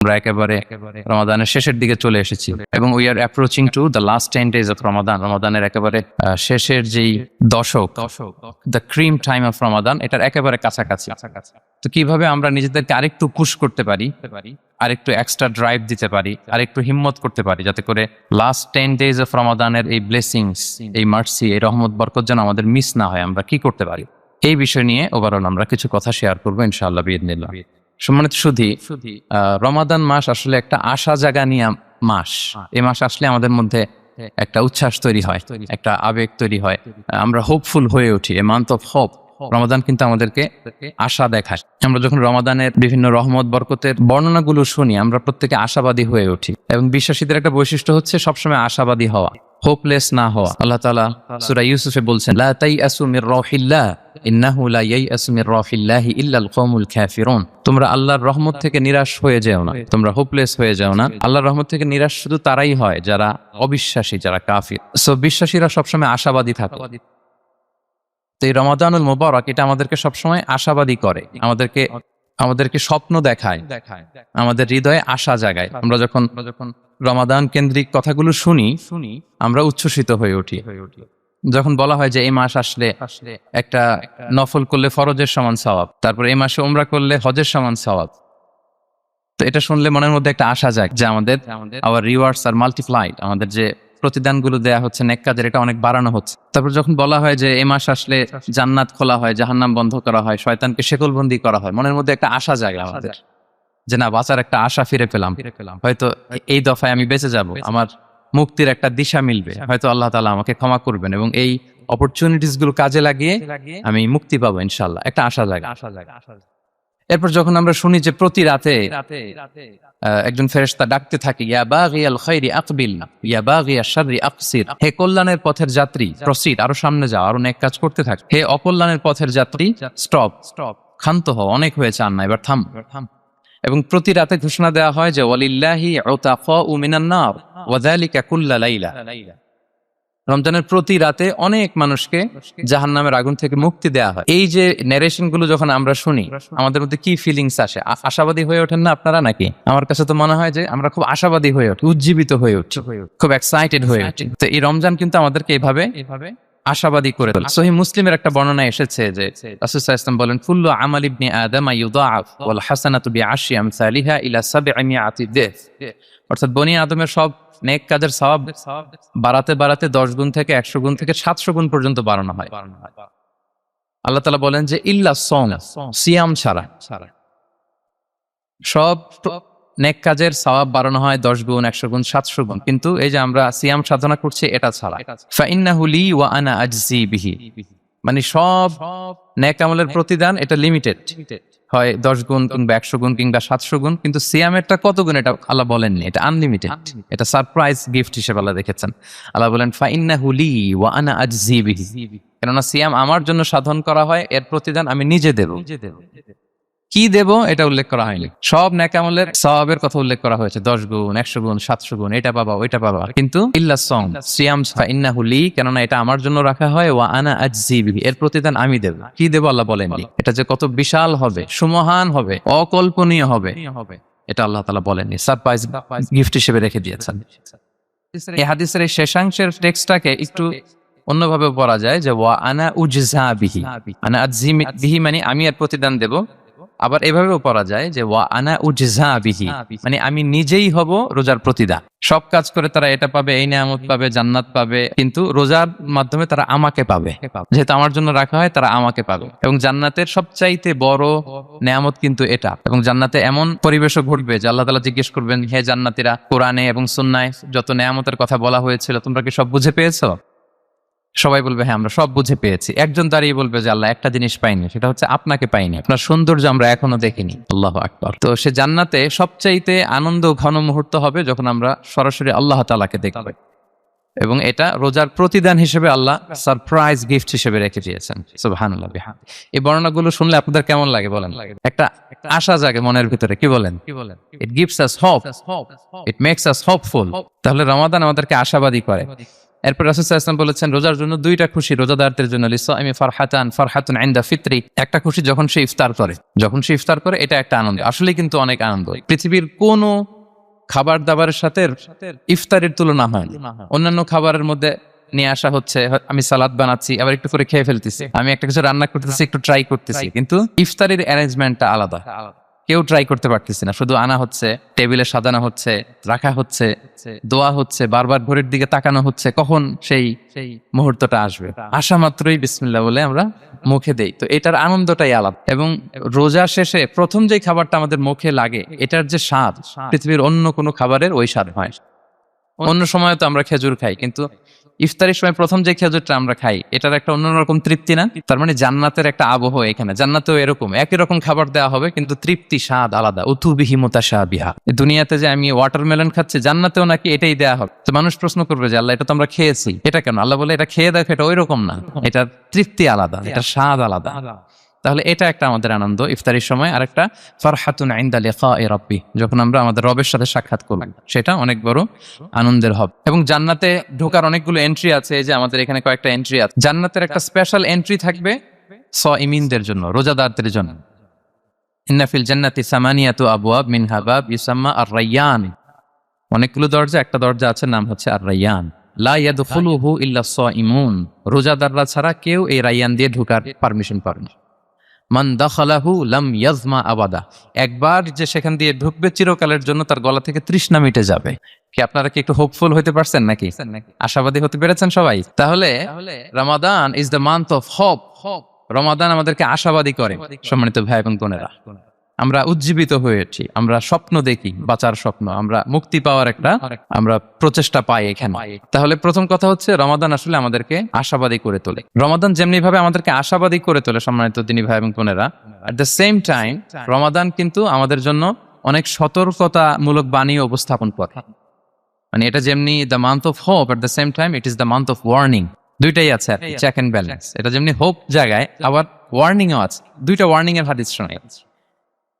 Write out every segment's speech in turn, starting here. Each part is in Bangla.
আমরা একেবারে রমাদানের শেষের দিকে চলে এসেছি এবং we are approaching to the last 10 days of Ramadan. রমাদানের একেবারে শেষের যেই দশক, the cream time of Ramadan, এটার একেবারে কাছাকাছি। তো কিভাবে আমরা নিজেদেরকে আরেকটু পুশ করতে পারি, আরেকটু এক্সট্রা ড্রাইভ দিতে পারি, আরেকটু হিম্মত করতে পারি, যাতে করে লাস্ট 10 days অফ রমাদানের এই ব্লেসিংস, এই মার্সি, এই রহমত বরকত যেন আমাদের মিস না হয়, আমরা কি করতে পারি, এই বিষয় নিয়ে ওভারঅল আমরা কিছু কথা শেয়ার করবো ইনশাআল্লাহ বিইذনিল্লাহ। সম্মানিত সুধী, রমাদান মাস আসলে একটা আশা জাগানিয়া মাস। এই মাস আসলে আমাদের মধ্যে একটা উচ্ছ্বাস তৈরি হয়, একটা আবেগ তৈরি হয়, আমরা হোপফুল হয়ে উঠি। A month of hope. Ramadan কিন্তু আমাদেরকে আশা দেখায়। আমরা যখন রমাদানের বিভিন্ন রহমত বরকতের বর্ণনাগুলো শুনি, আমরা প্রত্যেকে আশাবাদী হয়ে উঠি। এবং বিশ্বাসীদের একটা বৈশিষ্ট্য হচ্ছে সবসময় আশাবাদী হওয়া, হোপলেস না হওয়া। আল্লাহ তাআলা সূরা ইউসুফে বলছেন, লা তাইয়াসু মির রাহিল্লাহ ইন্নাহু লা ইয়াইয়াসু মির রাহিল্লাহি ইল্লাল কওমুল কাফিরুন। তোমরা আল্লাহর রহমত থেকে নিরাশ হয়ে যেও না, তোমরা হোপলেস হয়ে যাও না। আল্লাহর রহমত থেকে নিরাশ শুধু তারাই হয় যারা অবিশ্বাসী, যারা কাফির। সো বিশ্বাসীরা সবসময় আশাবাদী থাকে। তো এই রমাদানুল মুবারক এটা আমাদেরকে সবসময় আশাবাদী করে, আমাদেরকে স্বপ্ন দেখায়, আমাদের হৃদয়ে আশা জাগায়। আমরা যখন রমাদান কেন্দ্রিক কথাগুলো শুনি, আমরা উচ্ছ্বসিত হয়ে উঠি। যখন বলা হয় যে এই মাস আসলে একটা নফল করলে ফরজের সমান সওয়াব, তারপর এই মাসে উমরা করলে হজের সমান সওয়াব, তো এটা শুনলে মনের মধ্যে একটা আশা জাগে যে আমাদের আওয়ার রিওয়ার্ডস আর মাল্টিপ্লাইড, আমাদের যে প্রতিদানগুলো দেয়া হচ্ছে নেক কাজের, এটা অনেক বাড়ানো হচ্ছে। তারপর যখন বলা হয় যে এই মাস আসলে জান্নাত খোলা হয়, জাহান্নাম বন্ধ করা হয়, শয়তানকে শেকলবন্দি করা হয়, মনের মধ্যে একটা আশা জাগে আমাদের যে না, বাঁচার একটা আশা ফিরে পেলাম, হয়তো এই দফায় আমি বেঁচে যাব, আমার মুক্তির একটা দিশা মিলবে, হয়তো আল্লাহ তাআলা আমাকে ক্ষমা করবেন এবং এই অপরচুনিটিস গুলো কাজে লাগিয়ে আমি মুক্তি পাবো ইনশাআল্লাহ, একটা আশা জাগে। এরপর যখন আমরা শুনি যে প্রতি রাতে একজন ফেরেশতা ডাকতে থাকে, ইয়া বাগিয়াল খাইরি আকবিল ইয়া বাগিয়াশ শাররি আকসির, হে কল্যাণের পথের যাত্রী প্রসিড, আরো সামনে যাও, আরো নেক কাজ করতে থাক। হে অকল্যাণের পথের যাত্রী স্টপ, ক্ষান্ত হও, অনেক হয়েছে, আর না, এবার থাম। এবং প্রতি রাতে ঘোষণা দেওয়া হয় যে ওয়ালিল্লাহি উতাকাউ মিনান নার ওয়া যালিকা কুল্লা লাইলা। রমজানের প্রতি রাতে অনেক মানুষকে জাহান্নামের আগুন থেকে মুক্তি দেওয়া হয়। এই যে ন্যারেশন গুলো যখন আমরা শুনি, আমাদের মধ্যে কি ফিলিংস আসে? আশাবাদী হয়ে ওঠেন না আপনারা নাকি? আমার কাছে তো মনে হয় যে আমরা খুব আশাবাদী হয়ে উঠি, উজ্জীবিত হয়ে উঠছি, খুব এক্সাইটেড হয়ে উঠছি। তো এই রমজান কিন্তু আমাদেরকে এইভাবে আশাবাদী করে তোলে। সহিহ মুসলিমের একটা বর্ণনা এসেছে যে রাসূল সাল্লাল্লাহু আলাইহি ওয়াসাল্লাম বলেন, কুল্লু আমাল ইবনি আদম ইউদাআফ ওয়াল হাসানাতু বিআশরি আমসালিহা ইলা 700 দিফ। অর্থাৎ বনি আদমের সব নেক কাজের সওয়াব বাড়াতে বাড়াতে 10 গুণ থেকে 100 গুণ থেকে 700 গুণ পর্যন্ত বাড়ানো হয়। আল্লাহ তাআলা বলেন যে ইল্লা সওম, সিয়াম ছাড়া সব নেক কাজের সওয়াব বাড়ানো হয় 10 গুণ, 100 গুণ, 700 গুণ, কিন্তু এই যে আমরা সিয়াম সাধনা করছি এটা ছাড়া। ফাইন্নাহু লি ওয়া আনা আজজি বিহি, মানে সব নেক আমলের প্রতিদান এটা লিমিটেড, হয় 10 গুণ কিংবা 100 গুণ কিংবা 700 গুণ, কিন্তু সিয়ামেরটা কত গুণ এটা আল্লাহ বলেননি, এটা আনলিমিটেড, এটা সারপ্রাইজ গিফট হিসেবে আল্লাহ রেখেছেন। আল্লাহ বলেন ফাইন্নাহু লি ওয়া আনা আজজি বিহি, কেননা সিয়াম আমার জন্য সাধন করা হয়, এর প্রতিদান আমি নিজে দেব। কি দেব এটা উল্লেখ করা হয়নি, সব নেক আমলের সওয়াবের কথা উল্লেখ করা হয়েছে, 10 গুণ, 100 গুণ, 700 গুণ, এটা পাবা ওইটা পাবা, কিন্তু ইল্লা সওম, সিয়াম ফাইন্নাহু লি, কেননা এটা আমার জন্য রাখা হয়, ওয়া আনা আজজি বিহি, এর প্রতিদান আমি দেব। কি দেব আল্লাহ বলেননি, এটা যে কত বিশাল হবে, সুমহান হবে, অকল্পনীয় হবে, এটা আল্লাহ তাআলা বলেননি, সারপ্রাইজ গিফট হিসেবে রেখে দিয়েছেন। এই হাদিসের এই শেষাংশের টেক্সটটাকে একটু অন্যভাবে পড়া যায় যে ওয়া আনা উজজা বিহি, আনা আজজি বিহি মানে আমি এর প্রতিদান দেব। আবার এভাবেও পড়া যায় যে ওয়া আনা উজজা বিহি, মানে আমি নিজেই হব রোজার প্রতিদান। সব কাজ করে তারা এটা পাবে, এই নিয়ামত পাবে, জান্নাত পাবে, কিন্তু রোজার মাধ্যমে তারা আমাকে পাবে, যেহেতু আমার জন্য রাখা হয়, তারা আমাকে পাবে। এবং জান্নাতের সবচাইতে বড় নিয়ামত কিন্তু এটা। এবং জান্নাতে এমন পরিবেশও ঘটবে যে আল্লাহ তাআলা জিজ্ঞেস করবেন, হে জান্নাতীরা, কোরআনে এবং সুন্নায় যত নিয়ামতের কথা বলা হয়েছিল তোমরা কি সব বুঝে পেয়েছো? সবাই বলবে হ্যাঁ আমরা সব বুঝে পেয়েছি। একজন দাঁড়িয়ে বলবে যে আল্লাহ, একটা জিনিস পাইনি, সেটা হচ্ছে আপনাকে পাইনি, আপনার সৌন্দর্য আমরা এখনো দেখিনি। আল্লাহু আকবার। তো সে জান্নাতে সবচাইতে আনন্দ ঘন মুহূর্ত হবে যখন আমরা সরাসরি আল্লাহ তাআলাকে দেখব, এবং এটা রোজার প্রতিদান হিসেবে আল্লাহ সারপ্রাইজ গিফট হিসেবে রেখে দিয়েছেন। সুবহানাল্লাহ বিহামদি। এই বর্ণনাগুলো শুনলে আপনাদের কেমন লাগে বলেন? একটা আশা জাগে মনের ভিতরে, কি বলেন? It gives us hope, it makes us hopeful. তাহলে রমাদান আমাদেরকে আশাবাদী করে। এরপর রাসূল সাল্লাল্লাহু আলাইহি ওয়াসাল্লাম বলেছেন রোজার জন্য দুইটা খুশি রোজাদারদের জন্য, লিসাইমি ফারহাতুন ইনদা ফিতরি, একটা খুশি যখন সে ইফতার করে, এটা একটা আনন্দ, আসলে কিন্তু অনেক আনন্দ। পৃথিবীর কোন খাবার দাবারের সাথে ইফতারের তুলনা হয় না। অন্যান্য খাবারের মধ্যে নিয়ে আসা হচ্ছে, আমি সালাদ বানাচ্ছি আবার একটু করে খেয়ে ফেলতেছি, আমি একটা কিছু রান্না করতেছি একটু ট্রাই করতেছি, কিন্তু ইফতারের অ্যারেঞ্জমেন্টটা আলাদা, কেউ ট্রাই করতে পারতেছি না, শুধু আনা হচ্ছে, টেবিলে সাজানো হচ্ছে, রাখা হচ্ছে, দোয়া হচ্ছে, বারবার ঘড়ির দিকে তাকানো হচ্ছে কখন সেই মুহূর্তটা আসবে, আসা মাত্রই বিসমিল্লাহ বলে আমরা মুখে দেই। তো এটার আনন্দটাই আলাদা। এবং রোজা শেষে প্রথম যে খাবারটা আমাদের মুখে লাগে, এটার যে স্বাদ পৃথিবীর অন্য কোনো খাবারের ওই স্বাদ হয়। অন্য সময় তো আমরা খেজুর খাই, কিন্তু ইফতারের সময় প্রথম যে খেজুরটা আমরা খাই, এটার একটা অন্যরকম তৃপ্তি না? তার মানে জান্নাতের একটা আবহ এখানে, জান্নাতেও এরকম একই রকম খাবার দেওয়া হবে কিন্তু তৃপ্তি স্বাদ আলাদা। উতুবিহি মুতাশাবিহা। দুনিয়াতে যে আমি ওয়াটারমেলন খাচ্ছি, জান্নাতেও নাকি এটাই দেওয়া হবে। তো মানুষ প্রশ্ন করবে যে আল্লাহ এটা তো আমরা খেয়েছি, এটা কেন? আল্লাহ বলে এটা খেয়ে দেখো, এটা ওই রকম না, এটার তৃপ্তি আলাদা, এটার স্বাদ আলাদা। তাহলে এটা একটা আমাদের আনন্দ ইফতারির সময়। আর একটা ফারহাতুন ইনদা লিকাই রাব্বি, যখন আমরা আমাদের রবের সাথে সাক্ষাৎ করব, সেটা অনেক বড় আনন্দের হবে। এবং জান্নাতে ঢোকার অনেকগুলো এন্ট্রি আছে, এই যে আমাদের এখানে কয়েকটা এন্ট্রি আছে। জান্নাতের একটা স্পেশাল এন্ট্রি থাকবে সাইমিনদের জন্য, রোজাদারদের জন্য। ইন্না ফিল জান্নাতি সামানিয়াতু আবওয়াব মিনহা বাব ইউসাম্মা আর-রায়্যান। অনেকগুলো দরজা, একটা দরজা আছে নাম হচ্ছে আর-রায়্যান। লা ইয়াদখুলুহু ইল্লা সাইমুন, রোজাদাররা ছাড়া কেউ এই রায়্যান দিয়ে ঢোকার পারমিশন পাবে না। মান দাখালাহু লাম ইয়াজমা আবাদা, একবার যে সেখান দিয়ে ঢুকবে চিরকালের জন্য তার গলা থেকে তৃষ্ণা মিটে যাবে। কি আপনারা কি একটু হোপফুল হতে পারছেন নাকি? আশাবাদী হতে পেরেছেন সবাই? তাহলে Ramadan is the month of hope. Ramadan আমাদেরকে আশাবাদী করে। সম্মানিত ভাই এবং বোনেরা, আমরা উজ্জীবিত হয়েছি, আমরা স্বপ্ন দেখি, বাঁচার স্বপ্ন, আমরা মুক্তি পাওয়ার একটা আমরা প্রচেষ্টা পাই এখানে। তাহলে প্রথম কথা হচ্ছে রমাদান আসলে আমাদেরকে আশাবাদী করে তোলে। রমাদান যেমনি ভাবে আমাদেরকে আশাবাদী করে তোলে সম্মানিত দিনী ভাই এবং বোনেরা, এট দ্য সেম টাইম রমাদান কিন্তু আমাদের জন্য অনেক সতর্কতামূলক বাণী উপস্থাপন করে। মানে এটা যেমনি the month of hope, at the same time it is the month of warning. দুইটাই আছে, চেক এন্ড ব্যালেন্স। এটা যেমনি হোপ জায়গায়, আবার ওয়ার্নিংও আছে। দুইটা ওয়ার্নিং এর হাদিস শোনা যাচ্ছে।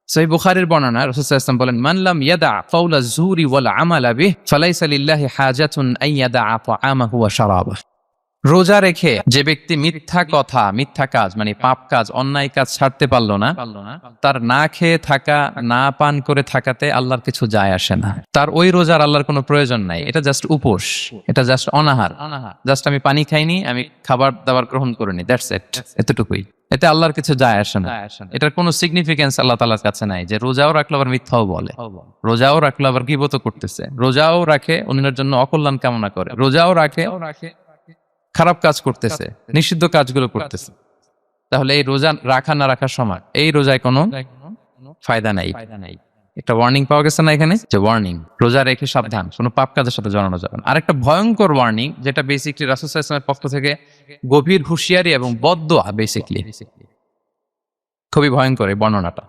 সহিহ বুখারীর বর্ণনা, রাসূল সাল্লাল্লাহু আলাইহি ওয়াসাল্লাম বলেন, মান লাম ইয়াদা কাওলা যুরি ওয়াল আমালা বিহি ফালাইসা লিল্লাহি হাজাতুন আন ইয়াদা তাআমাহু ওয়া শারাবাহু। রোজা রেখে যে ব্যক্তি মিথ্যা কথা, মিথ্যা কাজ মানে পাপ কাজ, অন্যায় কাজ ছাড়তে পারলো না, তার না খেয়ে থাকা, না পান করে থাকাতে আল্লাহর কিছু যায় আসে না। তার ওই রোজার আল্লাহর কোনো প্রয়োজন নাই। এটা জাস্ট উপোস, এটা জাস্ট অনাহার, জাস্ট আমি পানি খাইনি, আমি খাবার দাবার গ্রহণ করিনি, দ্যাটস ইট, এতটুকুই। এতে আল্লাহর কিছু যায় আসে না। এটার কোনো সিগনিফিকেন্স আল্লাহ তাআলার কাছে নাই যে রোজাও রাখলো আবার মিথ্যাও বলে, রোজাও রাখলো আবার গীবত করতেছে, রোজাও রাখে অন্যের জন্য অকল্যাণ কামনা করে, রোজাও রাখে খারাপ কাজ করতেছে, নিষিদ্ধ কাজগুলো করতেছে। তাহলে এই রোজা রাখা না রাখার সময় এই রোজায় কোনো ফায়দা নাই। একটা ওয়ার্নিং পাওয়া গেছে না এখানে, যে ওয়ার্নিং, রোজা রেখে সাবধান, কোনো পাপ কাজের সাথে জড়ানো যাবে না। আরেকটা ভয়ঙ্কর ওয়ার্নিং, যেটা বেসিকলি রাসূল সাল্লাল্লাহু আলাইহি ওয়াসাল্লামের পক্ষ থেকে গভীর হুঁশিয়ারি এবং বদদোয়া, বেসিকলি খুবই ভয়ঙ্কর এই বর্ণনাটা।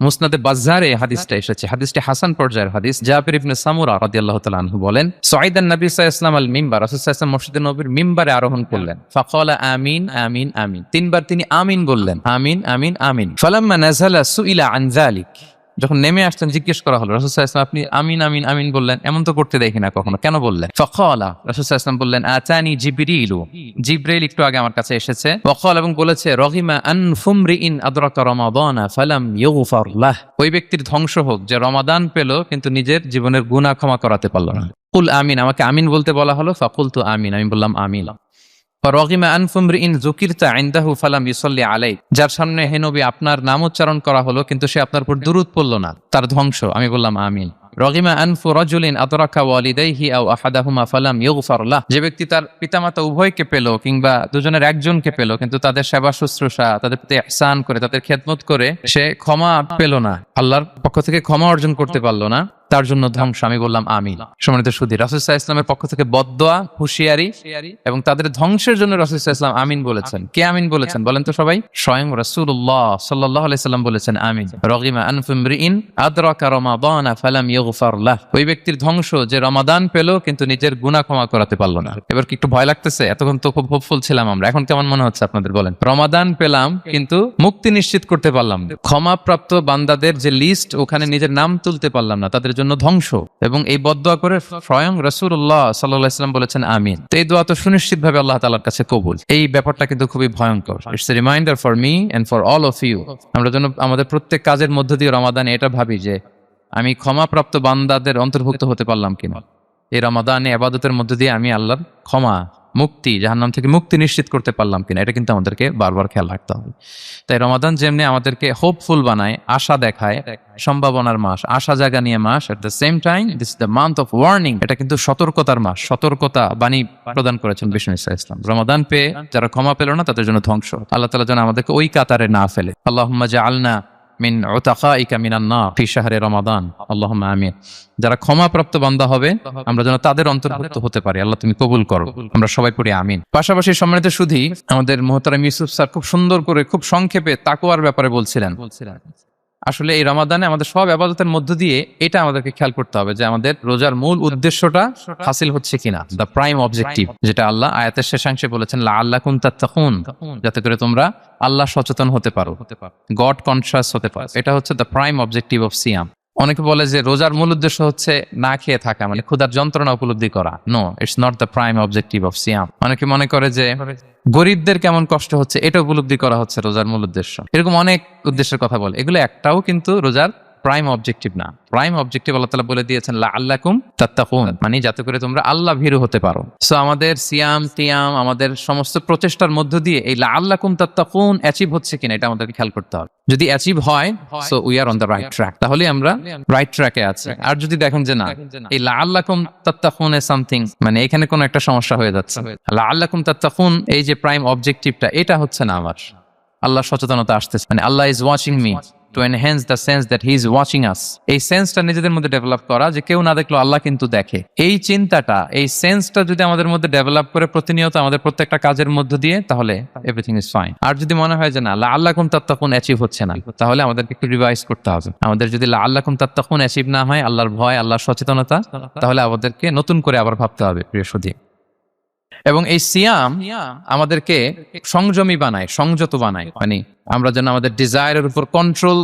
মুসনাদে বাজ্জারে হাদিসটা এসেছে, হাদিসটি হাসান পর্যায়ের হাদিস। জাবির ইবনে সামুরা রাদিয়াল্লাহু তাআলা আনহু বলেন, সাইদান নবী সাল্লাল্লাহু আলাইহি ওয়াসাল্লাম আল মিম্বার, রাসূল সাল্লাল্লাহু আলাইহি ওয়াসাল্লাম মসজিদে নববীর মিম্বারে আরোহণ করলেন। ফাকালা আমিন আমিন আমিন, তিনবার তিনি আমিন বললেন, আমিন আমিন আমিন। ফালাম্মা নাযালা সুইলা আন যালিক, যখন নেমে আসতেন জিজ্ঞেস করা হলো, রাসূল সাল্লাল্লাহু আলাইহি ওয়াসাল্লাম আপনি আমিন আমিন আমিন বললেন, এমন তো করতে দেখি না কখনো, কেন বললেন? ফাকালা, রাসূল সাল্লাল্লাহু আলাইহি ওয়াসাল্লাম বললেন, আতানি জিবরিলু, জিবরাইল একটু আগে আমার কাছে এসেছে। ওয়াকাল, এবং বলেছে, রহিমা আনফুমরিইন আদরাকা রমাদানা ফালাম ইউগফার লাহ, ওই ব্যক্তির ধ্বংস হোক যে রমাদান পেল কিন্তু নিজের জীবনের গুনাহ ক্ষমা করাতে পারল না। কুল আমিন, আমাকে আমিন বলতে বলা হলো, ফাকুলতু আমিন, আমি বললাম আমিন। রহিমা আনফুমরিইন যুকিরতা ইনদাহু ফালাম ইউসাল্লি আলাইহি, যার সামনে হে নবী আপনার নাম উচ্চারণ করা হলো কিন্তু সে আপনার উপর দুরূদ পড়ল না, তার ধ্বংস, আমি বললাম আমিন। রহিমা আনফু রাজুলিন আদরাকা ওয়ালিদাইহি আও আহাদাহুমা ফালাম ইউগফার লাহ, যে ব্যক্তি তার পিতামাতা উভয়কে পেল কিংবা দুজনের একজনকে পেল কিন্তু তাদের সেবা শুশ্রূষা, তাদের প্রতি ইহসান করে, তাদের খেদমত করে সে ক্ষমা পেল না, আল্লাহর পক্ষ থেকে ক্ষমা অর্জন করতে পারলো না, তার জন্য ধ্বংস, আমি বললাম আমিন। সম্মানিত সুধী, রাসূল সাল্লাল্লাহু আলাইহি ওয়াসাল্লামের পক্ষ থেকে বদদোয়া, হুঁশিয়ারি এবং তাদের ধ্বংসের জন্য রাসূল সাল্লাল্লাহু আলাইহি ওয়াসাল্লাম আমিন বলেছেন। কে আমিন বলেছেন বলেন তো সবাই? স্বয়ং রাসূলুল্লাহ সাল্লাল্লাহু আলাইহি ওয়াসাল্লাম বলেছেন আমিন। রহিমা আনফুমরিইন আদরাকা রমাদানা ফালাম ইউগফার লাহ, ওই ব্যক্তির ধ্বংস যে রমাদান পেল কিন্তু নিজের গুনাহ ক্ষমা করাতে পারলো না। এবার কি একটু ভয় লাগতেছে? এতক্ষণ তো খুব হোপফুল ছিলাম আমরা, এখন কেমন মনে হচ্ছে আপনাদের বলেন? রমাদান পেলাম কিন্তু মুক্তি নিশ্চিত করতে পারলাম না, ক্ষমাপ্রাপ্ত বান্দাদের যে লিস্ট ওখানে নিজের নাম তুলতে পারলাম না, তাদের জন্য ধ্বংস। এবং এই বদদোয়া করে স্বয়ং রাসূলুল্লাহ সাল্লাল্লাহু আলাইহি ওয়াসাল্লাম বলেছেন আমিন। তো এই দোয়া তো সুনিশ্চিতভাবে আল্লাহ তাআলার কাছে কবুল। এই ব্যাপারটা কিন্তু খুবই ভয়ঙ্কর। It's a reminder for me and for all of you. আমরা যেন আমাদের প্রত্যেক কাজের মধ্য দিয়ে রমাদানে এটা ভাবি যে আমি ক্ষমাপ্রাপ্ত বান্দাদের অন্তর্ভুক্ত হতে পারলাম কিনা। এই রমাদানে ইবাদতের মধ্য দিয়ে আমি আল্লাহর ক্ষমা, মুক্তি, জাহান্নাম থেকে মুক্তি নিশ্চিত করতে পারলাম কিনা, এটা কিন্তু আমাদেরকে বারবার খেয়াল রাখতে হবে। তাই রমাদান যেমনি আমাদেরকে হোপফুল বানায়, আশা দেখায়, সম্ভাবনার মাস, আশা জাগা নিয়ে মাস, at the same time this the month of warning. এটা কিন্তু সতর্কতার মাস, সতর্কতা বাণী প্রদান করেছেন বিষ্ণু ইসা ইসলাম। রমাদান পেয়ে যারা ক্ষমা পেল না তাদের জন্য ধ্বংস। আল্লাহ তাআলা যেন আমাদেরকে ওই কাতারে না ফেলে। আল্লাহুম্মা জাআলনা মিন উতাকাইকা মিনান নার ফি শাহরি রমাদান, আল্লাহুম্মা আমিন। যারা ক্ষমাপ্রাপ্ত বান্দা হবে আমরা যেন তাদের অন্তর্ভুক্ত হতে পারি। আল্লাহ তুমি কবুল করো, আমরা সবাই পড়ি আমিন। পাশাপাশি সম্মানিত সুধী, আমাদের মুহতারাম ইউসুফ স্যার খুব সুন্দর করে, খুব সংক্ষেপে তাকওয়ার ব্যাপারে বলছিলেন। আসলে এই রমাদানে আমাদের সব ইবাদতের মধ্য দিয়ে এটা আমাদেরকে খেয়াল করতে হবে যে আমাদের রোজার মূল উদ্দেশ্যটা হাসিল হচ্ছে কিনা, দ্য প্রাইম অবজেক্টিভ, যেটা আল্লাহ আয়াতের শেষাংশে বলেছেন লাআল্লাকুম তাত্তাকুন, যাতে করে তোমরা আল্লাহ সচেতন হতে পারো, গড কনসিয়াস হতে পারো। এটা হচ্ছে দ্য প্রাইম অবজেক্টিভ অফ সিয়াম। অনেকে বলে যে রোজার মূল উদ্দেশ্য হচ্ছে না খেয়ে থাকা, মানে ক্ষুধার যন্ত্রণা উপলব্ধি করা। No, it's not the prime objective of সিয়াম। অনেকে মনে করে যে গরিবদের কেমন কষ্ট হচ্ছে এটা উপলব্ধি করা হচ্ছে রোজার মূল উদ্দেশ্য। এরকম অনেক উদ্দেশ্যের কথা বলে, এগুলো একটাও কিন্তু রোজার প্রাইম অবজেক্টিভ না। প্রাইম অবজেক্টিভ আল্লাহ তাআলা বলে দিয়েছেন লাআল্লাকুম তাত্তাকুন, মানে যাতে করে তোমরা আল্লাহ ভীরু হতে পারো। সো আমাদের সিয়াম টিয়াম, আমাদের সমস্ত প্রচেষ্টার মধ্য দিয়ে এই লাআল্লাকুম তাত্তাকুন অ্যাচিভ হচ্ছে কিনা এটা আমাদেরকে খেয়াল করতে হবে। যদি অ্যাচিভ হয়, so we are on the right track, তাহলে আমরা রাইট ট্র্যাকে আছি। আর যদি দেখেন যে না, এই লাআল্লাকুম তাত্তাকুন এ সামথিং, মানে এখানে কোনো একটা সমস্যা হয়ে যাচ্ছে, লাআল্লাকুম তাত্তাকুন এই যে প্রাইম অবজেক্টিভটা, এটা হচ্ছে না আমার, আল্লাহ সচেতনতা আসতেছে, মানে Allah is watching me, to enhance the sense that he is watching us। এই সেন্সটা নিজেদের মধ্যে ডেভেলপ করা যে কেউ না দেখলো আল্লাহ কিন্তু দেখে, এই চিন্তাটা, এই সেন্সটা যদি আমাদের মধ্যে ডেভেলপ করে প্রতিনিয়ত আমাদের প্রত্যেকটা কাজের মধ্য দিয়ে, তাহলে এভরিথিং ইজ ফাইন। আর যদি মনে হয় যে না লাআল্লাকুম তাত্তাকুন অ্যাচিভ হচ্ছে না, তাহলে আমাদেরকে একটু রিভাইজ করতে হবে। আমাদের যদি লাআল্লাকুম তাত্তাকুন অ্যাচিভ না হয়, আল্লাহর ভয়, আল্লাহর সচেতনতা, তাহলে আমাদেরকে নতুন করে আবার ভাবতে হবে প্রিয় সুধী। এবং এই সিয়াম আমাদেরকে সংযমী বানায়, সংযত বানায়, মানে আমরা যেন আমাদের ডিজায়ারের উপর কন্ট্রোল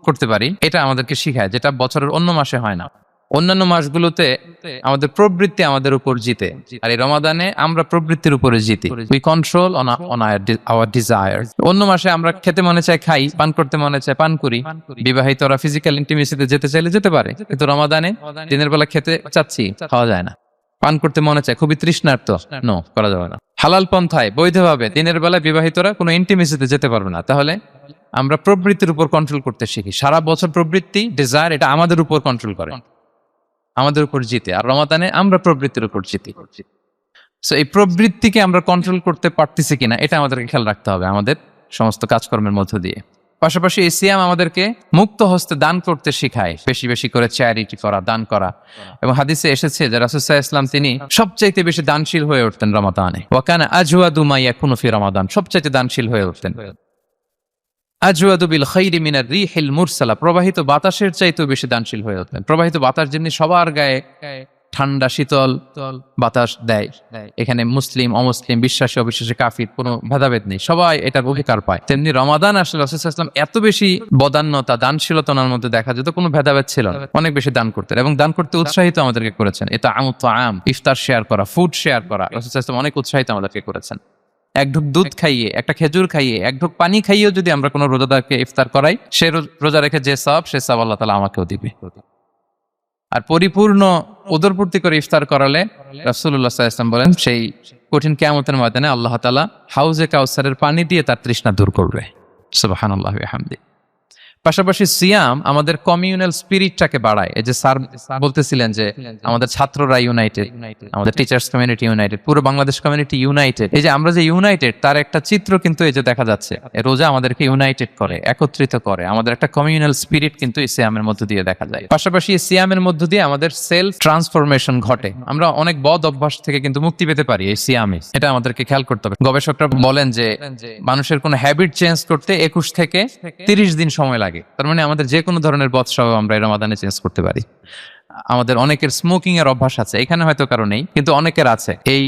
করতে পারি, এটা আমাদেরকে শিখায়, যেটা বছরের অন্য মাসে হয় না। অন্যান্য মাসগুলোতে আমাদের প্রবৃত্তি আমাদের উপর জিতে, আর এই রমাদানে আমরা প্রবৃত্তির উপরে জিতি। We control on our desire. অন্য মাসে আমরা খেতে মনে চায় খাই, পান করতে মনে চায় পান করি, বিবাহিতরা ফিজিক্যাল ইন্টিমেসিতে যেতে চাইলে যেতে পারে, কিন্তু রমাদানে দিনের বেলা খেতে চাচ্ছি, খাওয়া যায় না। পান করতে মনে চায়, খুবই তৃষ্ণার্ত, নো, করা যাবে না। হালাল পন্থায় বৈধভাবে দিনের বেলায় বিবাহিতরা কোনো ইন্টিমেসিতে যেতে পারবে না। তাহলে আমরা প্রবৃত্তির উপর কন্ট্রোল করতে শিখি। সারা বছর প্রবৃত্তি, ডিজায়ার, এটা আমাদের উপর কন্ট্রোল করে, আমাদের উপর জিতে। আর রমাদানে আমরা প্রবৃত্তির উপর জিতি। সো এই প্রবৃত্তিকে আমরা কন্ট্রোল করতে পারতেছি কিনা এটা আমাদেরকে খেয়াল রাখতে হবে আমাদের সমস্ত কাজকর্মের মধ্য দিয়ে। পাশাপাশি এই সিয়াম আমাদেরকে মুক্ত হস্তে দান করতে শিখায়, বেশি বেশি করে চ্যারিটি করা, দান করা। এবং হাদিসে এসেছে যে রাসূল সাল্লাল্লাহু আলাইহি ওয়াসাল্লাম তিনি সবচাইতে বেশি দানশীল হয়ে উঠতেন রমাদানে। ওয়া কানা আজওয়াদু মা ইয়াকুনু ফি রমাদান, সবচাইতে দানশীল হয়ে উঠতেন। আজওয়াদু বিল খাইরি মিনার রিহিল মুরসালা, প্রবাহিত বাতাসের চাইতেও বেশি দানশীল হয়ে উঠতেন। প্রবাহিত বাতাস যেমনি সবার গায়ে ঠান্ডা শীতল বাতাস দেয়, এখানে মুসলিম অমুসলিম, বিশ্বাসী অবিশ্বাসী, কাফির, কোনো ভেদাভেদ নেই, সবাই এটার অধিকার পায়। তেমনি রমাদান আসলে রাসূল সাল্লাল্লাহু আলাইহি ওয়াসাল্লাম এত বেশি বদান্যতা, দানশীলতার মধ্যে দেখা যেত, কোনো ভেদাভেদ ছিল না, অনেক বেশি দান করতেন এবং দান করতে উৎসাহিত আমাদেরকে করেছেন। এটা আম ইফতার শেয়ার করা, ফুড শেয়ার করা, রাসূল সাল্লাল্লাহু আলাইহি ওয়াসাল্লাম অনেক উৎসাহিত আমাদেরকে করেছেন। এক ঢুক দুধ খাইয়ে, একটা খেজুর খাইয়ে, এক ঢুক পানি খাইয়েও যদি আমরা কোনো রোজাদারকে ইফতার করাই, সে রোজা রেখে যে সওয়াব, সে সওয়াব আল্লাহ তাআলা আমাকেও দিবে। আর পরিপূর্ণ উদরপূর্তি করে ইফতার করালে রাসূলুল্লাহ সাল্লাল্লাহু আলাইহি ওয়াসাল্লাম বলেন সেই কঠিন কিয়ামতের ময়দানে আল্লাহ তাআলা হাউজে কাউসারের পানি দিয়ে তার তৃষ্ণা দূর করবে। সুবহানাল্লাহি ওয়া বিহামদি। পাশাপাশি সিয়াম আমাদের কমিউনাল স্পিরিটটাকে বাড়ায়। এই যে স্যার বলতেছিলেন যে আমাদের ছাত্ররা ইউনাইটেড, আমাদের টিচার্স কমিউনিটি ইউনাইটেড, পুরো বাংলাদেশ কমিউনিটি ইউনাইটেড। এই যে আমরা যে ইউনাইটেড, তার একটা চিত্র কিন্তু এই যে দেখা যাচ্ছে। রোজা আমাদেরকে ইউনাইটেড করে, একত্রিত করে, আমাদের একটা কমিউনাল স্পিরিট কিন্তু এই সিয়ামের মধ্য দিয়ে দেখা যায়। পাশাপাশি এই সিয়ামের মধ্য দিয়ে আমাদের সেলফ ট্রান্সফরমেশন ঘটে। আমরা অনেক বদ অভ্যাস থেকে কিন্তু মুক্তি পেতে পারি এই সিয়ামে, এটা আমাদেরকে খেয়াল করতে হবে। গবেষকরা বলেন যে মানুষের কোনো হ্যাবিট চেঞ্জ করতে 21 থেকে 30 দিন সময় লাগে। তার মানে আমাদের যে কোনো ধরনের বদ স্বভাব আমরা এই রমাদানে চেঞ্জ করতে পারি। আমাদের অনেকের স্মোকিং এর অভ্যাস আছে, এখানে হয়তো কারো নেই, কিন্তু অনেকের আছে। এই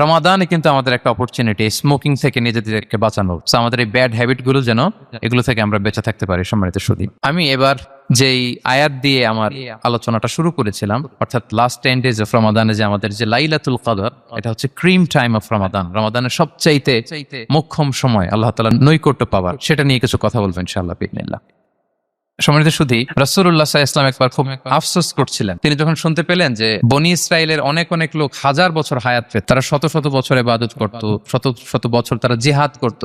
রমাদানে কিন্তু আমাদের একটা অপরচুনিটি স্মোকিং থেকে নিজেদেরকে বাঁচানোর। So আমাদের এই ব্যাড হ্যাবিট গুলো যেন এগুলো থেকে আমরা বেঁচে থাকতে পারি। সম্মানিত সুধী, আমি এবার যেই আয়াত দিয়ে আমার আলোচনাটা শুরু করেছিলাম, অর্থাৎ লাস্ট 10 days অফ রমাদানে যে আমাদের যে লাইলাতুল কদর, এটা হচ্ছে ক্রিম টাইম অফ রমাদান, রমাদানের সবচাইতে মোক্ষম সময় আল্লাহ তাআলার নৈকট্য পাওয়ার, সেটা নিয়ে কিছু কথা বলবো ইনশাআল্লাহ বিইজনিল্লাহ। সম্মানিত সুধী, রাসূলুল্লাহ সাল্লাল্লাহু আলাইহি ওয়াসাল্লাম একবার খুব আফসোস করছিলেন। তিনি যখন শুনতে পেলেন যে বনি ইসরাইলের অনেক অনেক লোক হাজার বছর হায়াত পেত, তারা শত শত বছর ইবাদত করত, শত শত বছর তারা জিহাদ করত,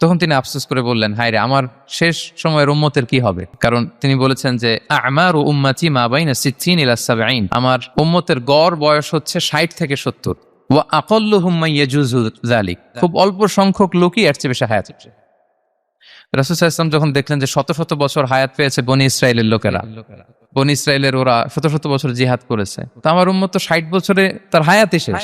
তখন তিনি আফসোস করে বললেন, হায় রে, আমার শেষ সময়ের উম্মতের কি হবে? কারণ তিনি বলেছেন যে আমারু উম্মতি মা বাইনা 60 ইলা 70, আমার উম্মতের গড় বয়স হচ্ছে 60 থেকে 70, ওয়া আকাল্লুহুম মান ইয়াজুজু যালিক, খুব অল্প সংখ্যক লোকই এর চেয়ে বেশি হায়াত পেয়েছে। রাসূল সাল্লাল্লাহু আলাইহি ওয়াসাল্লাম যখন দেখলেন যে শত শত বছর হায়াত পেয়েছে বনি ইসরাইলের লোকেরা, বনি ইসরাইলের ওরা শত শত বছর জিহাদ করেছে, তো আমার উম্মত তো 60 বছরে তার হায়াতই শেষ,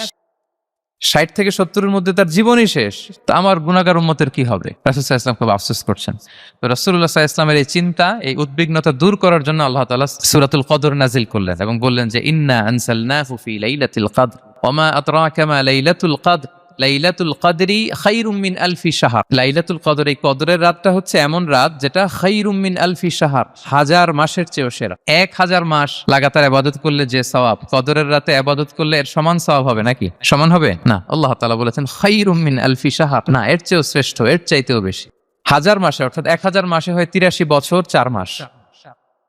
60 থেকে 70-এর মধ্যে তার জীবনই শেষ, তো আমার গুনাহগার উম্মতের কি হবে? রাসূল সাল্লাল্লাহু আলাইহি ওয়াসাল্লাম খুব আফসোস করছেন। তো রাসূলুল্লাহ সাল্লাল্লাহু আলাইহি ওয়াসাল্লামের এই চিন্তা, এই উদ্বিগ্নতা দূর করার জন্য আল্লাহ তাআলা সূরাতুল কদর নাজিল করলেন এবং বললেন যে ইন্না আনসালনাহু ফি লাইলাতিল কদর ওয়া মা আদরাকা মা লাইলাতুল কদর লাইলাতুল কদরি খায়রুম মিন আলফি শাহর। লাইলাতুল কদর, এই কদরের রাতটা হচ্ছে এমন রাত যেটা খায়রুম মিন আলফি শাহর, হাজার মাসের চেয়েও সেরা। 1000 মাস লাগাতার ইবাদত করলে যে সওয়াব, কদরের রাতে ইবাদত করলে এর সমান সওয়াব হবে নাকি? সমান হবে না। আল্লাহ তাআলা বলেছেন খায়রুম মিন আলফি শাহর, না, এর চেয়েও শ্রেষ্ঠ, এর চাইতেও বেশি। হাজার মাসে, অর্থাৎ 1000 মাসে হয় 83 বছর 4 মাস।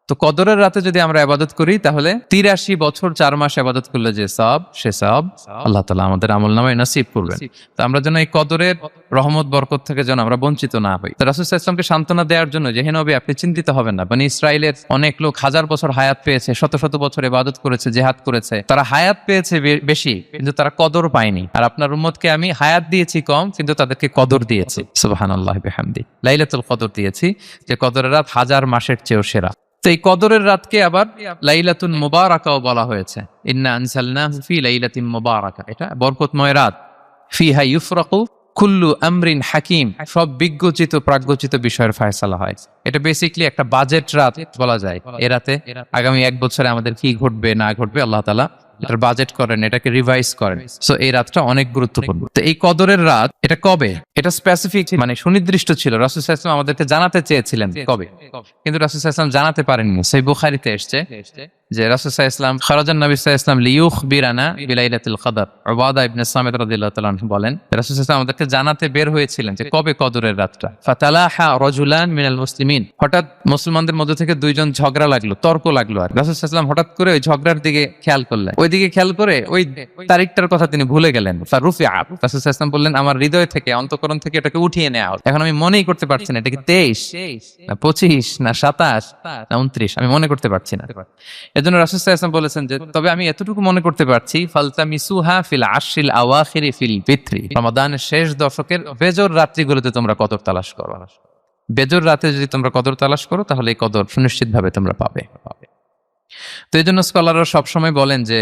তো কদরের রাতে যদি আমরা ইবাদত করি তাহলে 83 বছর 4 মাস ইবাদত করলে যে সওয়াব, সে সওয়াব আল্লাহ তাআলা আমাদের আমলনামায় নসিব করবেন। তো আমরা যেন এই কদরের রহমত বরকত থেকে যেন আমরা বঞ্চিত না হই। তো রাসূল সাল্লাল্লাহু আলাইহি ওয়াসাল্লামকে সান্ত্বনা দেওয়ার জন্য যে, হে নবী, আপনি চিন্তিত হবেন না, বনি ইসরাইলের অনেক লোক হাজার বছর হায়াত পেয়েছে, শত শত বছর ইবাদত করেছে, জিহাদ করেছে, তারা হায়াত পেয়েছে বেশি কিন্তু তারা কদর পায়নি। আর আপনার উম্মতকে আমি হায়াত দিয়েছি কম কিন্তু তাদেরকে কদর দিয়েছি, সুবহানাল্লাহি বিহামদি, লাইলাতুল কদর দিয়েছি, যে কদরের রাত হাজার মাসের চেয়েও সেরা। তো এই কদরের রাতকে আবার লাইলাতুন মুবারাকাও বলা হয়েছে, ইন্না আনসালনাহু ফি লাইলাতিন মুবারাকা, এটা বরকতময় রাত। ফিহা ইউফরাকু কুল্লু আমরিন হাকিম, সব বিজ্ঞচিত প্রাজ্ঞচিত বিষয়ের ফয়সালা হয়। এটা বেসিক্যালি একটা বাজেট রাত বলা যায়। এ রাতে আগামী 1 বছরে আমাদের কি ঘটবে না ঘটবে আল্লাহ তাআলা এটার বাজেট করেন, এটাকে রিভাইজ করেন। সো এই রাতটা অনেক গুরুত্বপূর্ণ। তো এই কদরের রাত, এটা কবে? এটা স্পেসিফিক, মানে সুনির্দিষ্ট ছিল। রাসূল সাল্লাল্লাহু আলাইহি ওয়াসাল্লাম আমাদেরকে জানাতে চেয়েছিলেন কবে, কিন্তু রাসূল সাল্লাল্লাহু আলাইহি ওয়াসাল্লাম জানাতে পারেননি। সহিহ বুখারীতে এসেছে যে রাসূল সাল্লাল্লাহু আলাইহি ওয়াসাল্লাম, খারাজান নবী সাল্লাল্লাহু আলাইহি ওয়াসাল্লাম লিইউখবিরানা বিলাইলাতিল কদর। উবাদা ইবনে সামিত রাদিয়াল্লাহু তাআলা আনহু বলেন, রাসূল সাল্লাল্লাহু আলাইহি ওয়াসাল্লাম আমাদেরকে জানাতে বের হয়েছিলেন যে কবে কদরের রাতটা। ফাতালাহা রাজুলান মিনাল মুসলিমিন, হঠাৎ মুসলমানদের মধ্যে থেকে দুইজন ঝগড়া লাগলো, তর্ক লাগলো। আর রাসূল সাল্লাল্লাহু আলাইহি ওয়াসাল্লাম হঠাৎ করে ওই ঝগড়ার দিকে খেয়াল করলেন, ওইদিকে খেয়াল করে ওই তারিখটার কথা তিনি ভুলে গেলেন। ফারুফিআ, রাসূল সাল্লাল্লাহু আলাইহি ওয়াসাল্লাম বললেন, আমার হৃদয় থেকে, অন্তঃকরণ থেকে এটাকে উঠিয়ে নেওয়া হোক। এখন আমি মনেই করতে পারছি না এটা কি 23 না 25 না 27 না 29, আমি মনে করতে পারছি না। এজন্য রাসূল সাল্লাল্লাহু আলাইহি ওয়াসাল্লাম বলেছেন যে, তবে আমি এতটুকু মনে করতে পারছি, ফালতামিসুহা ফিল আশরিল আওয়াখিরি ফিল ফিত্রি, রমাদানের শেষ দশকের বেজর রাত্রিগুলোতে তোমরা কদর তালাশ করো। বেজর রাতে যদি তোমরা কদর তালাশ করো তাহলে এই কদর সুনিশ্চিতভাবে তোমরা পাবে। তো এই জন্য স্কলাররা সবসময় বলেন যে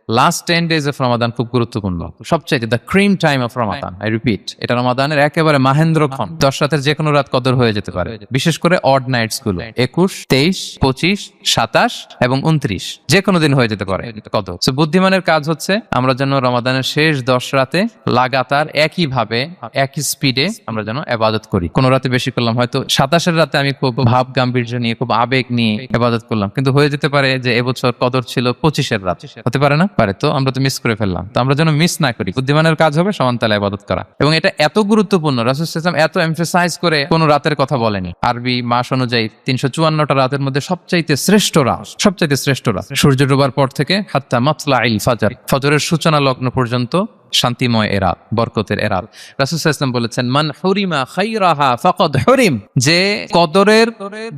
লাস্ট 10 days অফ রমাদান খুব গুরুত্বপূর্ণ, সবচাইতে the cream time of Ramadan. I repeat, এটা রমাদানের একেবারে মাহেন্দ্রক্ষণ। 10 রাতের যে কোনো রাত কদর হয়ে যেতে পারে, বিশেষ করে অড নাইটস গুলো 21, 23, 25, 27 এবং 29, যে কোনো দিন হয়ে যেতে পারে কদর। সো বুদ্ধিমানের কাজ হচ্ছে আমরা যেন রমাদানের শেষ 10 রাতে লাগাতার একইভাবে একই স্পিডে আমরা যেন ইবাদত করি। কোন রাতে বেশি করলাম, হয়তো 27-এর রাতে আমি খুব ভাব গাম্ভীর্য নিয়ে, খুব আবেগ নিয়ে ইবাদত করলাম, কিন্তু হয়ে যেতে পারে যে এবছর কদর ছিল 25-এর রাত, হতে পারে না? পারে। তো আমরা তো মিস করে ফেললাম, তো আমরা যেন মিস না করি। বুদ্ধিমানের কাজ হবে সমান তালে ইবাদত করা, এবং এটা এত গুরুত্বপূর্ণ, রাসূল সাল্লাল্লাহু আলাইহি ওয়াসাল্লাম এত এমফাসাইজ করে কোন রাতের কথা বলেনি। আরবি মাস অনুযায়ী 354টা রাতের মধ্যে সবচাইতে শ্রেষ্ঠ রাত, সবচাইতে শ্রেষ্ঠ রাত সূর্য ডোবার পর থেকে হাত্তা মাতলাইল ফাজর, ফজরের সূচনা লগ্ন পর্যন্ত শান্তিময় এরাত, বরকতের এরাত। রাসূল সাল্লাল্লাহু আলাইহি ওয়াসাল্লাম বলেছেন, মান হুরিমা খায়রাহা ফাকাদ হুরিম, যে কদরের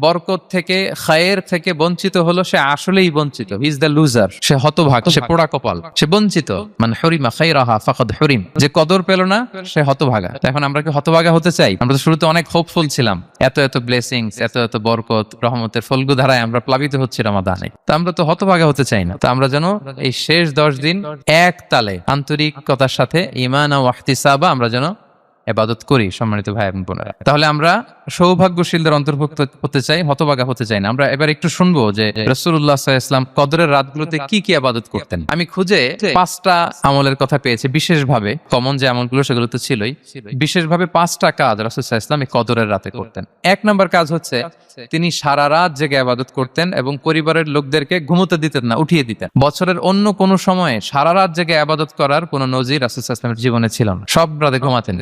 বরকত থেকে, খায়ের থেকে বঞ্চিত হলো, সে আসলেই বঞ্চিত। হি ইজ দ্য লুজার, সে হতভাগা, সে পোড়া কপাল, সে বঞ্চিত। মান হুরিমা খায়রাহা ফাকাদ হুরিম, যে কদর পেল না সে হতভাগা। এখন আমরা কি হতভাগা হতে চাই? আমরা তো শুরুতে অনেক হোপফুল ছিলাম, এত এত ব্লেসিংস, এত এত বরকত, রহমতের ফলগু ধারায় আমরা প্লাবিত হচ্ছি রমাদানে। তো আমরা তো হতভাগা হতে চাই না। তো আমরা যেন এই শেষ 10 দিন এক তালে আন্তরিকতার সাথে ঈমান ও ইহতিসাবা আমরা যেন ইবাদত করি, সম্মানিত ভাই এবং বোনেরা। তাহলে আমরা সৌভাগ্যশীলদের অন্তর্ভুক্ত হতে চাই, হতভাগা হতে চাই না। আমরা এবার একটু শুনবো যে রাসূলুল্লাহ সাল্লাল্লাহু আলাইহি ওয়াসাল্লাম কদরের রাতগুলোতে কি কি ইবাদত করতেন। আমি খুঁজে 5টা আমলের কথা পেয়েছি বিশেষভাবে, কমন যে আমলগুলো সেগুলো তো ছিলই, বিশেষভাবে 5টা কাজ রাসূল সাল্লাল্লাহু আলাইহি ওয়াসাল্লাম এই কদরের রাতে করতেন। 1 নম্বর কাজ হচ্ছে তিনি সারা রাত জেগে ইবাদত করতেন এবং পরিবারের লোকদেরকে ঘুমোতে দিতেন না, উঠিয়ে দিতেন। বছরের অন্য কোনো সময়ে সারা রাত জেগে ইবাদত করার কোনো নজির রাসূল সাল্লাল্লাহু আলাইহি ওয়াসাল্লামের জীবনে ছিল না, সব রাতে ঘুমাতেন।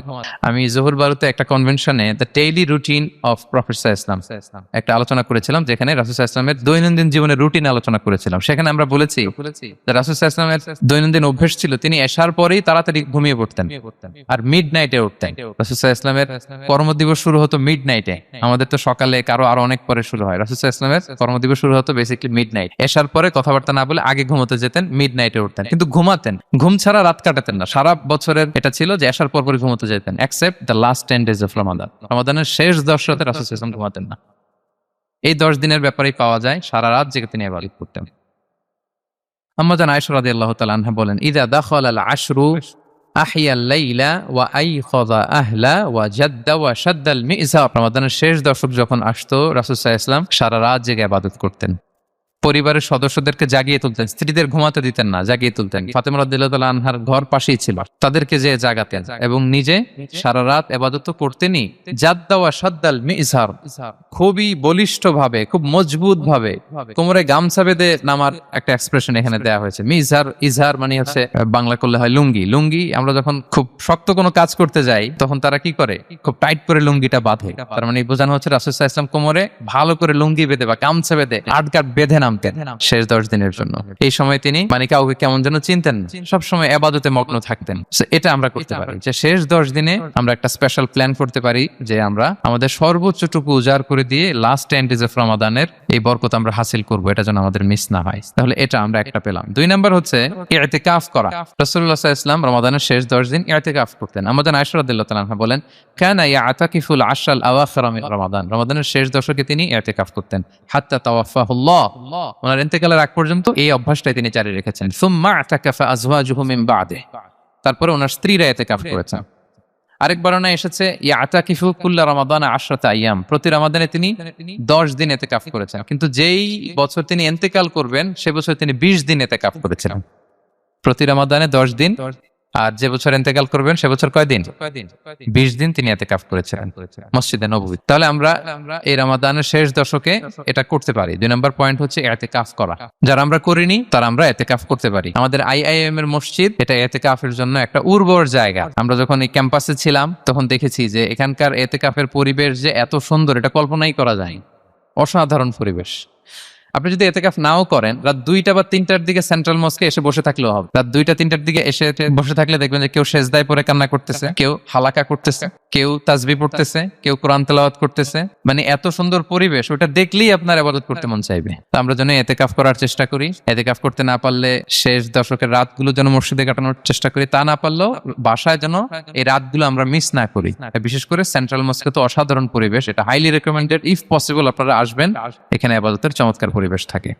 আমি জোহর বারুতে একটা কনভেনশনে the daily routine of prophet সাল্লাল্লাহু আলাইহি ওয়াসাল্লাম একটা আলোচনা করেছিলাম, যেখানে রাসূল সাল্লাল্লাহু আলাইহি ওয়াসাল্লামের দৈনন্দিন জীবনের রুটিন আলোচনা করেছিলাম। সেখানে আমরা বলেছি যে রাসূল সাল্লাল্লাহু আলাইহি ওয়াসাল্লামের দৈনন্দিন অভ্যাস ছিল তিনি এশার পরেই তাড়াতাড়ি ঘুমিয়ে পড়তেন আর মিড নাইটে উঠতেন। রাসূল সাল্লাল্লাহু আলাইহি ওয়াসাল্লামের কর্মদিবস শুরু হতো মিড নাইটে, আমাদের তো সকালে কারো আরো অনেক পরে শুরু হয়। রাসূল সাল্লাল্লাহু আলাইহি ওয়াসাল্লামের কর্মদিবস শুরু হতো বেসিক্যালি মিড নাইট। এশার পরে কথাবার্তা না বলে আগে ঘুমোতে যেতেন, মিড নাইটে উঠতেন, কিন্তু ঘুমাতেন, ঘুম ছাড়া রাত কাটাতেন না। সারা বছরের এটা ছিল যে এশার পর ঘুমোতে যেতেন, except the last 10 days of Ramadan. রমাদানের শেষ 10 রাতে রাসূল সাল্লাল্লাহু আলাইহি ওয়াসাল্লাম ঘুমাতেন না। এই 10 দিনের ব্যাপারেই পাওয়া যায় সারা রাত জেগে তিনি ইবাদত করতেন। আম্মা জান আয়েশা রাদিয়াল্লাহু তাআলা আনহা বলেন, ইযা দাখালাল আশরু আহিয়াল লাইলা ওয়া আইখাযা আহলা ওয়া জাদ্দা ওয়া শাদ্দাল মিযার। রমাদানের শেষ দশক যখন আসতো রাসূল সাল্লাল্লাহু আলাইহি ওয়াসাল্লাম সারা রাত জেগে ইবাদত করতেন, পরিবারের সদস্যদেরকে জাগিয়ে তুলতেন, স্ত্রীদের ঘুমাতে দিতেন না, জাগিয়ে তুলতেন। ফাতেমা রাদিয়াল্লাহু তাআলা আনহার ঘর পাশেই ছিল, তাদেরকে যে জাগাতেন এবং নিজে সারা রাত ইবাদত করতেনই। জাদ্দা ওয়া শাদ্দাল মিযার, খুবই বলিষ্ঠ ভাবে, খুব মজবুত ভাবে কোমরে গামছা বেঁধে নামার একটা এক্সপ্রেশন এখানে দেওয়া হয়েছে। মিযার, ইজহার মানে হচ্ছে বাংলা করলে হয় লুঙ্গি। লুঙ্গি আমরা যখন খুব শক্ত কোনো কাজ করতে যাই তখন তারা কি করে, খুব টাইট করে লুঙ্গিটা বাঁধে। তার মানে বোঝানো হচ্ছে রাসূল সাল্লাল্লাহু আলাইহি ওয়াসাল্লাম কোমরে ভালো করে লুঙ্গি বেঁধে বা গামছা বেঁধে আটকাট বেঁধে নামতেন শেষ 10 দিনের জন্য। এই সময় তিনি মানে কাউকে কেমন যেন চিনতেন না, সবসময় ইবাদতে মগ্ন থাকতেন। এটা আমরা করতে পারি যে শেষ 10 দিনে আমরা একটা স্পেশাল প্ল্যান করতে পারি যে আমরা আমাদের সর্বোচ্চটুকু উজাড় করে দিয়ে লাস্ট 10 days অফ রমাদানের এই বরকত আমরা হাসিল করব, এটা যেন আমাদের মিস না হয়। তাহলে এটা আমরা একটা পেলাম। 2 নাম্বার হচ্ছে ইতিকাফ করা। রাসূলুল্লাহ সাল্লাল্লাহু আলাইহি ওয়াসাল্লাম রমাদানের শেষ 10 দিন ইতিকাফ করতেন। আম্মা জান আয়েশা রাদিয়াল্লাহু তাআলা আনহা বলেন, কানা ইয়াতাকিফুল আশরাল আওয়াখির মিন রমাদান। রমাদানের শেষ দশকে তিনি ইতিকাফ করতেন হাত্তা তাওয়াফাহুল্লাহ, ওনার ইন্তেকালের আগ পর্যন্ত এই অভ্যাসটাই তিনি জারি রেখেছেন। সুম্মা আতাকাফা আজওয়াজুহু মিন বাদে, তারপরে ওনার স্ত্রীরা ইতিকাফ করেছেন। আরেক বর্ণনায় এসেছে ইয়াতাকিফু কুল্লা রমাদান 10 আইয়াম, প্রতি রমাদানে তিনি 10 দিন ইতিকাফ করেছেন। কিন্তু যেই বছর তিনি ইন্তেকাল করবেন সে বছর তিনি 20 দিন ইতিকাফ করেছিলেন। প্রতি রমাদানে 10 দিন, আর যে বছর ইন্তেকাল করবেন সে বছর কয় দিন? 20 দিন তিনি ইতিকাফ করেছিলেন মসজিদে নববীতে। তাহলে আমরা এই রমাদানের শেষ দশকে এটা করতে পারি। 2 নম্বর পয়েন্ট হচ্ছে ইতিকাফ করা। যারা আমরা করিনি তারা আমরা ইতিকাফ করতে পারি। আমাদের আইআইএম এর মসজিদ এটা ইতিকাফের জন্য একটা উর্বর জায়গা। আমরা যখন এই ক্যাম্পাসে ছিলাম তখন দেখেছি যে এখানকার ইতিকাফের পরিবেশ যে এত সুন্দর এটা কল্পনাই করা যায়, অসাধারণ পরিবেশ। আপনি যদি ইতিকাফ নাও করেন, রাত 2টা বা 3টার দিকে সেন্ট্রাল মস্কে এসে বসে থাকলেও হবে। রাত 2টা 3টার দিকে এসে বসে থাকলে দেখবেন যে কেউ সেজদায় পড়ে কান্না করতেছে, কেউ হালাকা করতেছে, কেউ তাসবিহ পড়তেছে, কেউ কোরআন তেলাওয়াত করতেছে। মানে এত সুন্দর পরিবেশ, ওটা দেখলেই আপনার ইবাদত করতে মন চাইবে। তো আমরা যেন ইতিকাফ করার চেষ্টা করি। ইতিকাফ করতে না পারলে শেষ দশকের রাতগুলো যেন মসজিদে কাটানোর চেষ্টা করি, তা না পারলেও বাসায় যেন এই রাতগুলো আমরা মিস না করি। বিশেষ করে সেন্ট্রাল মস্কে তো অসাধারণ পরিবেশ, এটা হাইলি রেকমেন্ডেড। ইফ পসিবল আপনারা আসবেন, এখানে ইবাদতের চমৎকার পরিবেশ থাকে।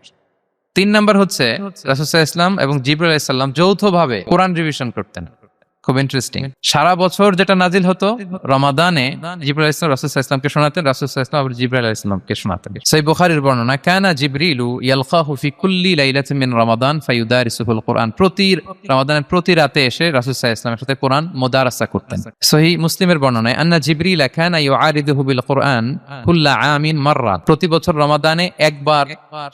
3 নাম্বার হচ্ছে রাসূল সাল্লাল্লাহু আলাইহি ওয়াসাল্লাম এবং জিবরাইল আলাইহিস সালাম যৌথভাবে কোরআন রিভিশন করতেন। খুব ইন্টারেস্টিং। সারা বছর যেটা নাজিল হতো রমাদানে জিবরাইল আলাইহিস সালাম রাসূল সাল্লাল্লাহু আলাইহি ওয়াসাল্লামকে শোনাতেন, রাসূল সাল্লাল্লাহু আলাইহি ওয়াসাল্লাম আবার জিবরাইল আলাইহিস সালামকে শোনাতেন। সহিহ বুখারীর বর্ণনা, কানা জিবরিলু ইয়ালকাহু ফি কুল্লি লাইলাতিন মিন রমাদান ফায়ুদারিসুহুল কুরআন। প্রতি রমাদানের প্রতি রাতে এসে রাসূল সাল্লাল্লাহু আলাইহি ওয়াসাল্লামের সাথে কোরআন মুদারাসা করতেন। সহিহ মুসলিমের বর্ণনায়, আন্না জিবরিল কানা ইউআরিদুহু বিল কুরআন কুল্লা আমিন মাররা। প্রতি বছর রমাদানে একবার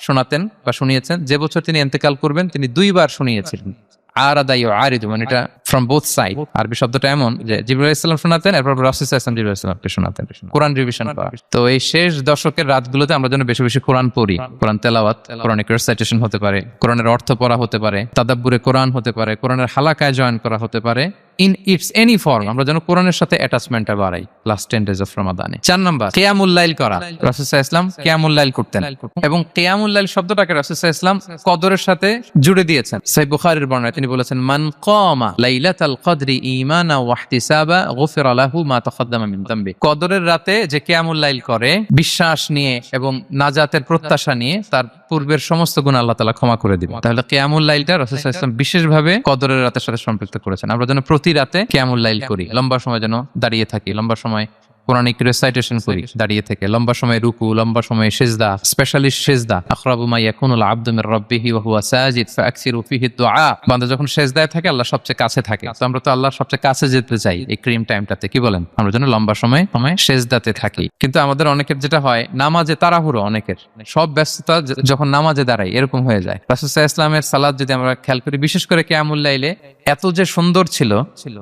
শোনাতেন বা শুনিয়েছেন, যে বছর তিনি ইন্তেকাল করবেন তিনি 2 বার শুনিয়েছিলেন। আরাদা ইউআরিদু মানে এটা ফ্রম বোথ সাইড। আরবি শব্দটা এমন যে জিবরাইল আলাইহিস সালাম শোনাতেন, এরপর রাসূল সাল্লাল্লাহু আলাইহি ওয়াসাল্লাম জিবরাইল আলাইহিস সালামকে শোনাতেন। কোরআন রিভিশন করা। তো এই শেষ দশকের রাতগুলোতে আমরা যেন বেশি বেশি কোরআন পড়ি। কোরআন তেলাওয়াত, কোরআনিক রিসাইটেশন হতে পারে, কোরআনের অর্থ পড়া হতে পারে, তাদাব্বুরে কোরআন হতে পারে, কোরআনের হালাকায় জয়েন করা হতে পারে। ইন ইটস এনি ফর্ম আমরা যেন কোরআনের সাথে অ্যাটাচমেন্টটা বাড়াই লাস্ট 10 days অফ রমাদানে। 4 নাম্বার কিয়ামুল লাইল করা। রাসূল সাল্লাল্লাহু আলাইহি ওয়াসাল্লাম কিয়ামুল লাইল করতেন এবং কিয়ামুল লাইল শব্দটাকে রাসূল সাল্লাল্লাহু আলাইহি ওয়াসাল্লাম কদরের সাথে জুড়ে দিয়েছেন। সহিহ বুখারীর বর্ণনায় তিনি বলেছেন, মান কামা লাইলাতাল কদরি ঈমানা ওয়া ইহতিসাবা গুফিরা লাহু মা তাকদ্দামা মিন যামবি। কদরের রাতে যে কিয়ামুল লাইল করে বিশ্বাস নিয়ে এবং নাজাতের প্রত্যাশা নিয়ে, তার পূর্বের সমস্ত গুনাহ আল্লাহ তাআলা ক্ষমা করে দিবেন। তাহলে কিয়ামুল লাইলটা রাসূল সাল্লাল্লাহু আলাইহি ওয়াসাল্লাম বিশেষভাবে কদরের রাতের সাথে সম্পৃক্ত করেছেন। আমরা যেন প্রতি রাতে কিয়ামুল লাইল করি, লম্বা সময় যেন দাঁড়িয়ে থাকি, লম্বা সময় কোরআনিক রেসাইটেশন করি দাঁড়িয়ে থেকে, লম্বা সময় রুকু, লম্বা সময় সিজদা, স্পেশালি সিজদা। আখরাবু মা ইয়াকুনুল আবদু মির রাব্বিহি ওয়া হুয়া সাজিদ ফাআকসিরু ফিহি দুআ। বান্দা যখন সিজদায় থাকে আল্লাহ সবচেয়ে কাছে থাকে। তো আমরা তো আল্লাহর সবচেয়ে কাছে যেতে চাই এই ক্রিম টাইমটাতে, কি বলেন? আমরা যেন লম্বা সময় সিজদাতে থাকি। কিন্তু আমাদের অনেকের যেটা হয়, নামাজে তাড়াহুড়ো, অনেকের সব ব্যস্ততা যখন নামাজে দাঁড়াই এরকম হয়ে যায়। রাসূল সাল্লাল্লাহু আলাইহি ওয়াসাল্লামের সালাত যদি আমরা খেয়াল করি, বিশেষ করে কিয়ামুল লাইলে এত যে সুন্দর ছিল।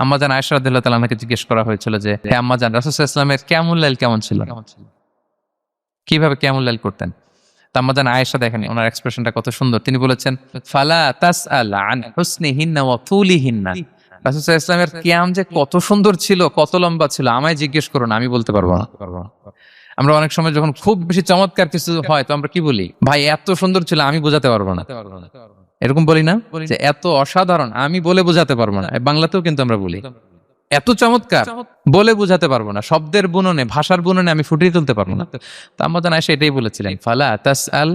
আম্মাজান আয়েশা রাদিয়াল্লাহু তাআলা আমাকে জিজ্ঞেস করা হয়েছিল যে, হে আম্মাজান, রাসূল সাল্লাল্লাহু আলাইহি ওয়াসাল্লামের কিয়ামুল লাইল কেমন ছিল, কিভাবে কিয়ামুল লাইল করতেন? আম্মাজান আয়েশা দেখেন ওনার এক্সপ্রেশনটা কত সুন্দর। তিনি বলেছেন, ফালা তাসআল আন হুসনিহিন্না ওয়া তুলিহিন্না। রাসূল সাল্লাল্লাহু আলাইহি ওয়াসাল্লামের কিয়াম যে কত সুন্দর ছিল, কত লম্বা ছিল, আমায় জিজ্ঞেস করো না, আমি বলতে পারবো না। আমরা অনেক সময় যখন খুব বেশি চমৎকার কিছু হয় তো আমরা কি বলি, ভাই এত সুন্দর ছিল, আমি বোঝাতে পারবো না। এরকম বলি না যে এত অসাধারণ, আমি বলে বোঝাতে পারবো না। বাংলাতেও কিন্তু আমরা বলি এত চমৎকার, বলে বোঝাতে পারবো না, শব্দের বুননে, ভাষার বুননে আমি ফুটিয়ে তুলতে পারবো না। তো আম্মাজান আয়েশা এটাই বলেছিলেন, ফালা তাসআল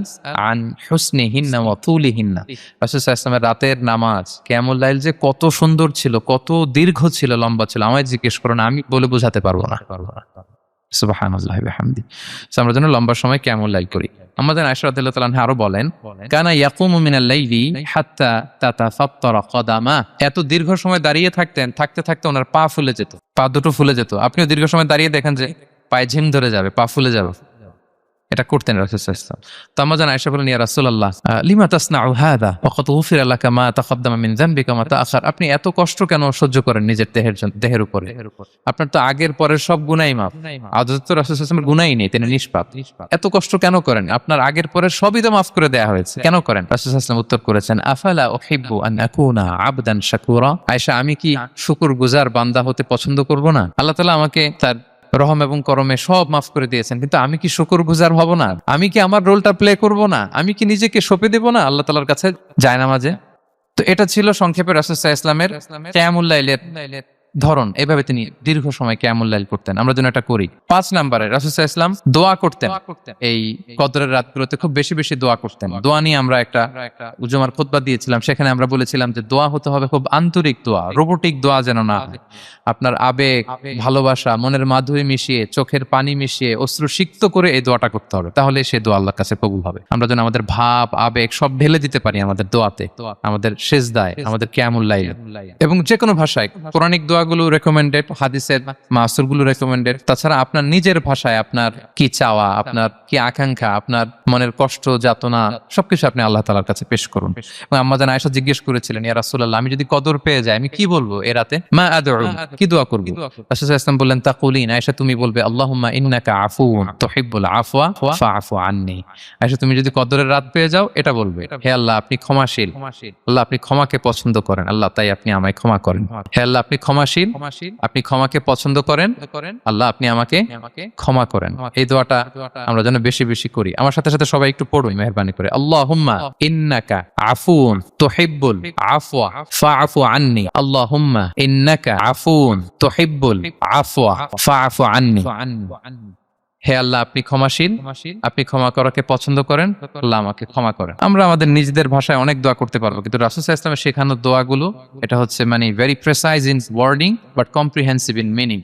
আন হুসনিহিন্না ওয়া তুলিহিন্না। রাসূল সাল্লাল্লাহু আলাইহি ওয়াসাল্লামের রাতের নামাজ কিয়ামুল লাইল যে কত সুন্দর ছিল, কত দীর্ঘ ছিল, লম্বা ছিল, আমায় জিজ্ঞেস করো না, আমি বলে বোঝাতে পারবো না। সুবহানাল্লাহি ওয়া বিহামদি। আমরা যেন লম্বা সময় কিয়ামুল লাইল করি। আমাদের আয়েশা রাদিয়াল্লাহু তাআলা আনহা আরো বলেন, কানা ইয়াকুমু মিনাল লাইলি হাত্তা তাতাফাত্তারা কদামা। এত দীর্ঘ সময় দাঁড়িয়ে থাকতেন, থাকতে থাকতে ওনার পা ফুলে যেত, পা দুটো ফুলে যেত। আপনিও দীর্ঘ সময় দাঁড়িয়ে দেখেন যে পায়ে ঝিম ধরে যাবে, পা ফুলে যাবে, এটা করতেন রাসূল সাল্লাল্লাহু আলাইহি ওয়াসাল্লাম। তো আম্মাজান আয়েশা বলেন, ইয়া রাসূলুল্লাহ লিমা তাসনাউ হাযা ওয়া কদ গুফিরা লাকা মা তাকদ্দামা মিন যামবিকা মা তাআখার। আপনি এত কষ্ট কেন সহ্য করেন নিজের দেহের উপরে? আপনার তো আগের পরের সব গুনাহই মাফ। আদতে তো রাসূল সাল্লাল্লাহু আলাইহি ওয়াসাল্লামের গুনাহই নেই, তিনি নিষ্পাপ। এত কষ্ট কেন করেন? আপনার আগের পরের সবই তো মাফ করে দেয়া হয়েছে, কেন করেন? রাসূল সাল্লাল্লাহু আলাইহি ওয়াসাল্লাম উত্তর করেছেন, আফালা উহিব্বু আন আকুনা আবদান শাকুরা। আয়েশা, আমি কি শুকরগুজার বান্দা হতে পছন্দ করব না? আল্লাহ তাআলা আমাকে তার রহম এবং করমে সব মাফ করে দিয়েছেন, কিন্তু আমি কি শুকরগুজার হব না? আমি কি আমার রোলটা প্লে করব না? আমি কি নিজেকে সঁপে দেব না আল্লাহ তাআলার কাছে জায়নামাজে? তো এটা ছিল সংক্ষেপে রাসূল সাল্লাল্লাহু আলাইহি ওয়াসাল্লামের কিয়ামুল লাইলের ধরন। এভাবে তিনি দীর্ঘ সময় কিয়ামুল লাইল করতেন, আমরা যেন এটা করি। 5 নম্বরে রাসূল সাল্লাল্লাহু আলাইহি ওয়াসাল্লাম দোয়া করতেন। এই কদরের রাতগুলোতে খুব বেশি বেশি দোয়া করতেন। দোয়া নিয়ে আমরা একটা উজুমার খুতবা দিয়েছিলাম, সেখানে আমরা বলেছিলাম যে দোয়া হতে হবে খুব আন্তরিক দোয়া, রোবোটিক দোয়া যেন না হয়। আপনার আবেগ, ভালোবাসা, মনের মাধুরী মিশিয়ে, চোখের পানি মিশিয়ে, অশ্রু সিক্ত করে এই দোয়াটা করতে হবে, তাহলে সে দোয়া আল্লাহর কাছে কবুল হবে। আমরা যেন আমাদের ভাব, আবেগ সব ঢেলে দিতে পারি আমাদের দোয়াতে, আমাদের সিজদায়, আমাদের কিয়ামুল লাইল, এবং যে কোনো ভাষায়। কোরআনিক দোয়াগুলো রেকমেন্ডেড, হাদিসের মাসুরগুলো রেকমেন্ডেড। তাছাড়া আপনার নিজের ভাষায় আপনার কি চাওয়া, আপনার কি আকাঙ্ক্ষা, আপনার মনের কষ্ট, যাতনা সবকিছু আপনি আল্লাহ তাআলার কাছে পেশ করুন। এবং আম্মাজান আয়েশা জিজ্ঞেস করেছিলেন, ইয়া রাসূলুল্লাহ, আমি যদি কদর পেয়ে যাই আমি কি বলবো এ রাতে? মা আদউ, কি দোয়া করব? রাসূল সাল্লাল্লাহু আলাইহি ওয়াসাল্লাম বললেন, তাকুলিন, আয়েশা তুমি বলবে, আল্লাহুম্মা ইন্নাকা আফুউন তুহিব্বুল আফওয়া ফাআফু আন্নি। আয়েশা তুমি যদি কদরের রাত পেয়ে যাও এটা বলবে, হে আল্লাহ আপনি ক্ষমাশীল, আল্লাহ আপনি ক্ষমাকে পছন্দ করেন, আল্লাহ তাই আপনি আমায় ক্ষমা করেন। হে আল্লাহ আপনি ক্ষমাশীল, আপনি ক্ষমাকে পছন্দ করেন, আল্লাহ আপনি আমাকে ক্ষমা করেন। এই দোয়াটা আমরা যেন বেশি বেশি করি। আমার সাথে সাথে সবাই একটু পড়ুই মেহেরবানি করে, আল্লাহুম্মা ইন্নাকা আফুউন তুহিব্বুল আফওয়া ফাআফু আন্নি। আল্লাহুম্মা ইন্নাকা আফুউন তুহিব্বুল আফওয়া ফাআফু আন্নি। হে আল্লাহ আপনি ক্ষমাশীল, আপনি ক্ষমা করাকে পছন্দ করেন, আল্লাহ আমাকে ক্ষমা করেন। আমরা আমাদের নিজেদের ভাষায় অনেক দোয়া করতে পারবো, কিন্তু রাসূল সাল্লাল্লাহু আলাইহি ওয়াসাল্লামের শেখানো দোয়াগুলো এটা হচ্ছে মানে very precise in wording but comprehensive in meaning.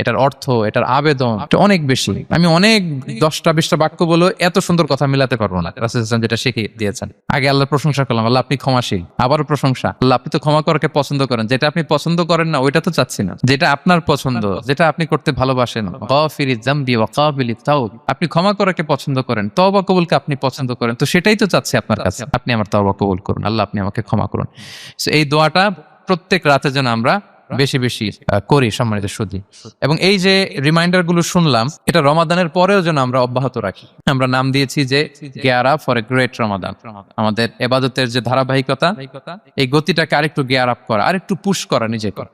এটার অর্থ, এটার আবেদন এটা অনেক বেশি। আমি অনেক 10টা-20টা বাক্য বলে এত সুন্দর কথা মিলাতে পারবো না। রাসূল সাল্লাল্লাহু আলাইহি ওয়াসাল্লাম যেটা শিখিয়ে দিয়েছেন, আগে আল্লাহর প্রশংসা করলাম, আল্লাহ আপনি ক্ষমাশীল, আবারও প্রশংসা, আল্লাহ আপনি তো ক্ষমা করাকে পছন্দ করেন। যেটা আপনি পছন্দ করেন না ওইটা তো চাচ্ছি না, যেটা আপনার পছন্দ, যেটা আপনি করতে ভালোবাসেন, গাফিরিয যামবি ওয়া কাবিলিত তাওব, আপনি ক্ষমা করাকে পছন্দ করেন, তওবা কবুলকে আপনি পছন্দ করেন, তো সেটাই তো চাচ্ছি আপনার কাছে, আপনি আমার তওবা কবুল করুন, আল্লাহ আপনি আমাকে ক্ষমা করুন। সো এই দোয়াটা প্রত্যেক রাতে যেন আমরা বেশি বেশি করি সম্মানিত সুধী। এবং এই যে রিমাইন্ডার গুলো শুনলাম, এটা রমাদানের পরেও যেন আমরা অব্যাহত রাখি। আমরা নাম দিয়েছি যে gear up for a great Ramadan. আমাদের ইবাদতের যে ধারাবাহিকতা, এই গতিটাকে আরেকটু গিয়ার আপ করা, আরেকটু পুশ করা, নিজেকে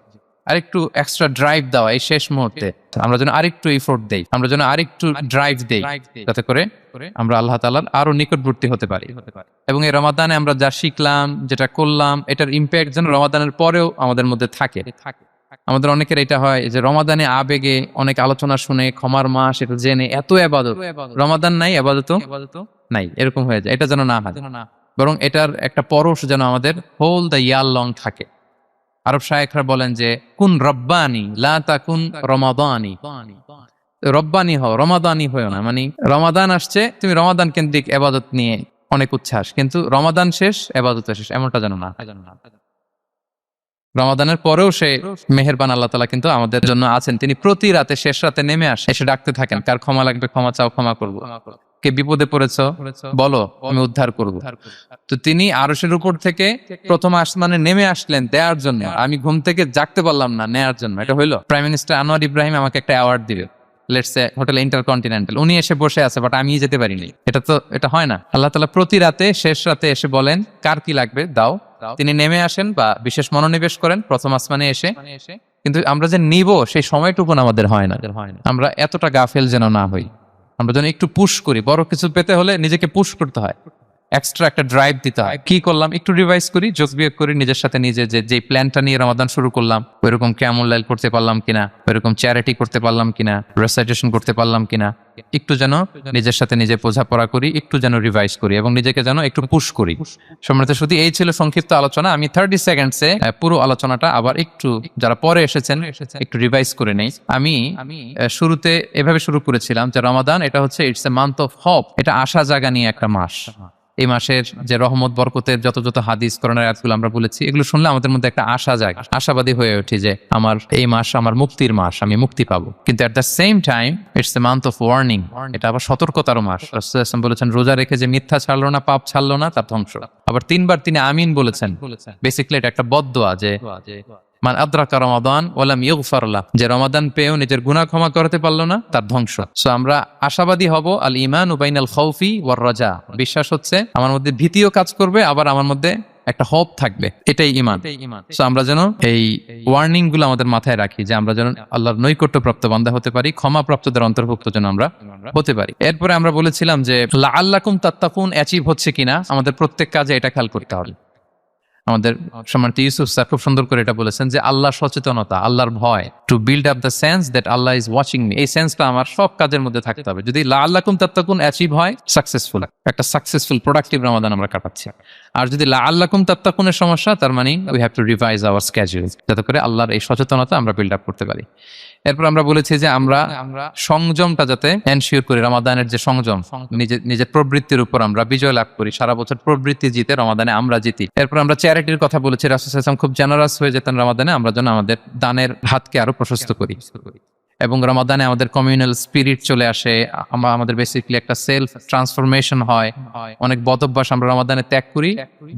আরেকটু এক্সট্রা ড্রাইভ দেওয়া এই শেষ মুহূর্তে। আমরা যেন আরেকটু এফোর্ট দেই, আমরা যেন আরেকটু ড্রাইভ দেই, যাতে করে আমরা আল্লাহ তাআলার আরো নিকটবর্তী হতে পারি। এবং এই রমাদানে আমরা যা শিখলাম, যেটা করলাম, এটার ইম্প্যাক্ট যেন রমাদানের পরেও আমাদের মধ্যে থাকে। আমাদের অনেকের এটা হয় যে রমাদানে আবেগে অনেক আলোচনা শুনে, ক্ষমার মাস এটা জেনে এত ইবাদত, রমাদান নাই ইবাদত নাই, এরকম হয়ে যায়। এটা যেন না হয়, বরং এটার একটা পরশ যেন আমাদের হোল দ্য ইয়ার লং থাকে। আরব শায়েখরা বলেন যে কুন রব্বানি লা তাকুন রমাদানি। রব্বানি হও, রমাদানি হও না। মানে রমাদান আসছে, তুমি রমাদান কেন্দ্রিক এবাদত নিয়ে অনেক উচ্ছ্বাস, কিন্তু রমাদান শেষ, এবাদত শেষ, এমনটা যেন না। রমাদানের পরেও সে মেহেরবান আল্লাহ তাআলা কিন্তু আমাদের জন্য আছেন। তিনি প্রতি রাতে শেষ রাতে নেমে আসে, এসে ডাকতে থাকেন, কার ক্ষমা লাগবে ক্ষমা চাও, ক্ষমা করবো। কে বিপদে পড়েছ বলো, আমি উদ্ধার করব। তো তিনি আরশের উপর থেকে প্রথম আসমানে নেমে আসলেন দেওয়ার জন্য। আমি ঘুম থেকে জাগতে পারলাম না, নেয়ার জন্য। এটা হইলো প্রাইম মিনিস্টার আনোয়ার ইব্রাহিম আমাকে একটা অ্যাওয়ার্ড দিবে, লেটস সে হোটেল ইন্টারকন্টিনেন্টাল, উনি এসে বসে আছে, বাট আমি যেতে পারিনি। এটা হয় না। আল্লাহ তাআলা প্রতি রাতে শেষ রাতে এসে বলেন কার কি লাগবে দাও। তিনি নেমে আসেন বা বিশেষ মনোনিবেশ করেন প্রথম আসমানে এসে, কিন্তু আমরা যে নিব সেই সময়টুকু আমাদের হয় না। আমরা এতটা গাফেল যেন না হই, আমরা যেন একটু পুশ করি। বড় কিছু পেতে হলে নিজেকে পুশ করতে হয়, এক্সট্রা একটা ড্রাইভ দিতে হয়। কি করলাম, একটু রিভাইজ করি, যোগ বিয়োগ করি নিজের সাথে নিজে, যে প্ল্যানটা নিয়ে রমাদান শুরু করলাম ওইরকম কিয়ামুল লাইল করতে পারলাম কিনা, ওইরকম চ্যারিটি করতে পারলাম কিনা, রেসাইটেশন করতে পারলাম কিনা, একটু যেন নিজের সাথে নিজে বোঝাপড়া করি, একটু যেন রিভাইজ করি এবং নিজেকে যেন একটু পুশ করি। সম্মানিত শুধু এই ছিল সংক্ষিপ্ত আলোচনা। আমি 30 সেকেন্ডসে পুরো আলোচনাটা আবার একটু যারা পরে এসেছেন একটু রিভাইজ করে নেই। আমি শুরুতে এভাবে শুরু করেছিলাম যে রমাদান এটা হচ্ছে it's a month of hope, এটা আশা জাগা নিয়ে একটা মাস। এই মাসের যে রহমত বরকতের যত যত হাদিস কোরআনের আয়াতগুলো আমরা বলেছি, এগুলো শুনলে আমাদের মধ্যে একটা আশা জাগে, আশাবাদী হয়ে ওঠে যে আমার এই মাস আমার মুক্তির মাস, আমি মুক্তি পাবো। কিন্তু এট the same time it's a month of warning, এটা আবার সতর্কতার মাস। রাসূলুল্লাহ সাল্লাল্লাহু আলাইহি ওয়াসাল্লাম বলেছেন রোজা রেখে যে মিথ্যা ছাড়লো না, পাপ ছাড়লো না, তার ধ্বংস। আবার 3 বার তিনি আমিন বলেছেন। বেসিক্যালি এটা একটা বদদোয়া যে মান আদরাকা রমাদান ওয়ালাম ইগফার লাহ, যে রমাদান পেয়েও নিজের গুনাহ ক্ষমা করতে পারলো না, তার ধ্বংস। সো আমরা আশাবাদী হব। আল ঈমানু বাইনাল খাউফি ওয়ার রাজা, বিশ্বাস হচ্ছে আমার মধ্যে ভীতিও কাজ করবে, আবার আমার মধ্যে একটা হোপ থাকবে, এটাই ঈমান। সো আমরা যেন এই ওয়ার্নিং গুলো আমাদের মাথায় রাখি, যে আমরা যেন আল্লাহর নৈকট্যপ্রাপ্ত বান্দা হতে পারি, ক্ষমাপ্রাপ্তদের অন্তর্ভুক্ত যেন আমরা হতে পারি। এরপরে আমরা বলেছিলাম যে লাআল্লাকুম তাত্তাকুন অ্যাচিভ হচ্ছে কিনা আমাদের প্রত্যেক কাজে এটা খেয়াল করতে হবে। আমাদের সম্মানিত ইউসুফ স্যার খুব সুন্দর করে এটা বলেছেন যে আল্লাহর সচেতনতা, আল্লাহর ভয়, to build up the sense that Allah is watching me, এই সেন্সটা আমার সব কাজের মধ্যে থাকতে হবে। যদি লাআল্লাকুম তাত্তাকুন অ্যাচিভ হয়, সাকসেসফুল, একটা সাকসেসফুল প্রোডাক্টিভ রমাদান আমরা কাটাচ্ছি। আর যদি লাআল্লাকুম তাত্তাকুনের সমস্যা, তার মানে we have to revise hour schedule, যাতে করে আল্লাহর এই সচেতনতা আমরা বিল্ড আপ করতে পারি। এরপর আমরা বলেছি যে আমরা সংযমটা যাতে এনশিওর করি, রমাদানের যে সংযম, নিজের প্রবৃত্তির উপর আমরা বিজয় লাভ করি, সারা বছর প্রবৃত্তি জিতে রমাদানে আমরা জিতি। এরপর আমরা চ্যারিটির কথা বলেছি, রাসূল সাল্লাল্লাহু আলাইহি ওয়াসাল্লাম খুব জেনারাস হয়ে যেতেন রমাদানে, আমরা যেন আমাদের দানের হাতকে আরো প্রশস্ত করি। এবং রমাদানে আমাদের কমিউনাল স্পিরিট চলে আসে, আমাদের বেসিক্যালি একটা সেলফ ট্রান্সফরমেশন হয়, অনেক বদ অভ্যাস আমরা রমাদানে ত্যাগ করি,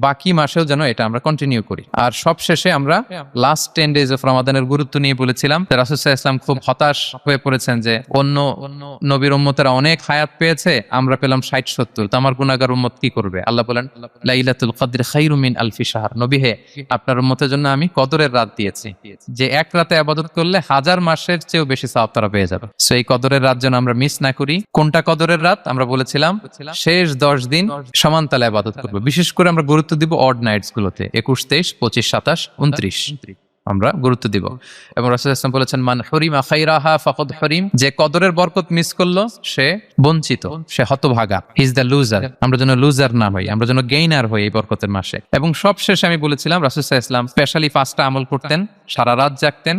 বাকি মাসেও যেন এটা আমরা কন্টিনিউ করি। আর সবশেষে আমরা লাস্ট 10 ডেজ অফ রমাদানের গুরুত্ব নিয়ে বলেছিলাম। রাসূল সাল্লাল্লাহু আলাইহি ওয়াসাল্লাম খুব হতাশ হয়ে পড়েছেন যে অন্য নবীর উম্মতেরা অনেক হায়াত পেয়েছে, আমরা পেলাম 60-70, তো আমার গুনাহগার উম্মত কি করবে? আল্লাহ বলেন লাইলাতুল কদর খায়রুম মিন আলফি শাহর, নবী হে আপনার উম্মতের জন্য আমি কদরের রাত দিয়েছি, যে এক রাতে ইবাদত করলে 1000 মাসের চেয়েও বেশি সওয়াব তারা পেয়ে যাবে। সো এই কদরের রাত যেন আমরা মিস না করি। কোনটা কদরের রাত? আমরা বলেছিলাম শেষ 10 দিন সমান তালে ইবাদত করব। বিশেষ করে আমরা গুরুত্ব দিব অড নাইটস গুলোতে, 21, 23, 25, 27, 29 আমরা গুরুত্ব দিব। এবং রাসূল সাল্লাল্লাহু আলাইহি ওয়াসাল্লাম বলেছেন মান হুরিমা খাইরাহা ফাকাদ হুরিম, যে কদরের বরকত মিস করলো সে বঞ্চিত, সে হতভাগা, হি ইজ দ্য লুজার। আমরা যেন লুজার না হই, আমরা যেন গেইনার হই এই বরকতের মাসে। এবং সবশেষে আমি বলেছিলাম রাসূল সাল্লাল্লাহু আলাইহি ওয়াসাল্লাম স্পেশালি 5টা আমল করতেন, সারা রাত জাগতেন,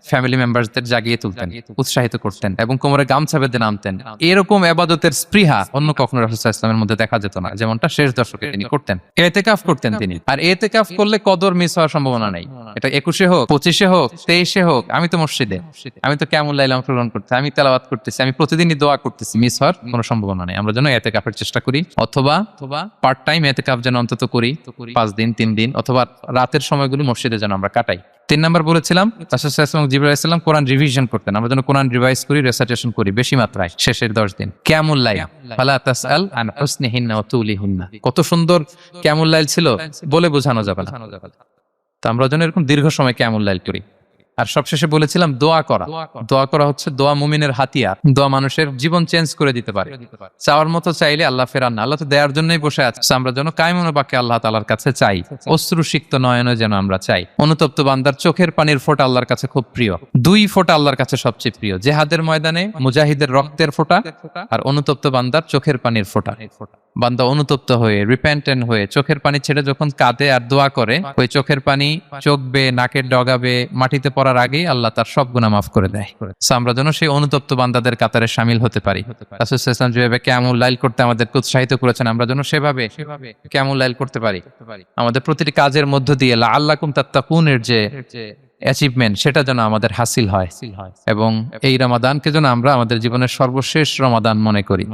ফ্যামিলি মেম্বারসদের জাগিয়ে তুলতেন, উৎসাহিত করতেন এবং কোমরে গামছা বেঁধে নামতেন। এরকম ইবাদতের স্পৃহা অন্য কখনো রাসূল সাল্লাল্লাহু আলাইহি ওয়াসাল্লামের মধ্যে দেখা যেত না, যেমনটা শেষ দশকে তিনি করতেন। ইতিকাফ করতেন তিনি, আর ইতিকাফ করলে কদর মিস হওয়ার সম্ভাবনা নাই। এটা 21-এ হোক, 25-এ হোক, 23-এ হোক, আমি তো মসজিদে, আমি তো কিয়ামুল লাইল অংশগ্রহণ করতেছি, আমি তেলাওয়াত করতেছি, আমি প্রতিদিনই দোয়া করতেছি, মিস হওয়ার কোনো সম্ভাবনা নেই। আমরা যেন ইতিকাফের চেষ্টা করি, অথবা পার্ট টাইম ইতিকাফ যেন অন্তত করি 5 দিন 3 দিন, অথবা রাতের সময়গুলো মসজিদে যেন আমরা কাটাই। 3 নাম্বার বলেছিলাম রাসূল সাল্লাল্লাহু আলাইহি ওয়াসাল্লাম জিবরাইল আলাইহিস সালাম কোরআন রিভিশন করতেন, আমরা যেন কোরআন রিভাইজ করি, রেসাইটেশন করি বেশি মাত্রায় শেষের 10 দিন। কিয়ামুল লাইল ফালা তাসআল আন হুসনিহিন্না ওয়া তুলিহিন্না, কত সুন্দর কিয়ামুল লাইল ছিল বলে বোঝানো যাবে না। তো আমরা যেন এরকম দীর্ঘ সময় কিয়ামুল লাইল করি। আর সবশেষে বলেছিলাম দোয়া করা। দোয়া করা হচ্ছে দোয়া মুমিনের হাতিয়ার, দোয়া মানুষের জীবন চেঞ্জ করে দিতে পারে। চাওয়ার মতো চাইলে আল্লাহ ফেরান না, আল্লাহ তো দেওয়ার জন্যই বসে আছে। আমরা যেন কায়মনো বাক্যে আল্লাহ তাআলার কাছে চাই, অশ্রুসিক্ত নয়নে যেন আমরা চাই। অনুতপ্ত বান্দার চোখের পানির ফোঁটা আল্লাহর কাছে খুব প্রিয়, 2 ফোঁটা আল্লাহর কাছে সবচেয়ে প্রিয়, জিহাদের ময়দানে মুজাহিদের রক্তের ফোঁটা আর অনুতপ্ত বান্দার চোখের পানির ফোঁটা। বান্দা অনুতপ্ত হয়ে রিপেন্টেন্ট হয়ে চোখের পানি ছেড়ে যখন কাঁদে আর দোয়া করে, ওই চোখের পানি চোখ বেয়ে নাকের ডগাবে মাটিতে পড়ার আগেই আল্লাহ তার সব গুনাহ মাফ করে দেয়। So আমরা যেন সেই অনুতপ্ত বান্দাদের কাতারে শামিল হতে পারি। রাসূল সাল্লাল্লাহু আলাইহি ওয়াসাল্লাম যেভাবে কিয়ামুল লাইল করতে আমাদেরকে উৎসাহিত করেছেন, আমরা যেন সেভাবে কিয়ামুল লাইল করতে পারি। আমাদের প্রতিটি কাজের মধ্য দিয়ে লাআল্লাকুম তাত্তাকুনের যে অ্যাচিভমেন্ট, সেটা যেন আমাদের হাসিল হয় এবং এই রমাদানকে যেন আমরা আমাদের জীবনের সর্বশেষ রমাদান মনে করি।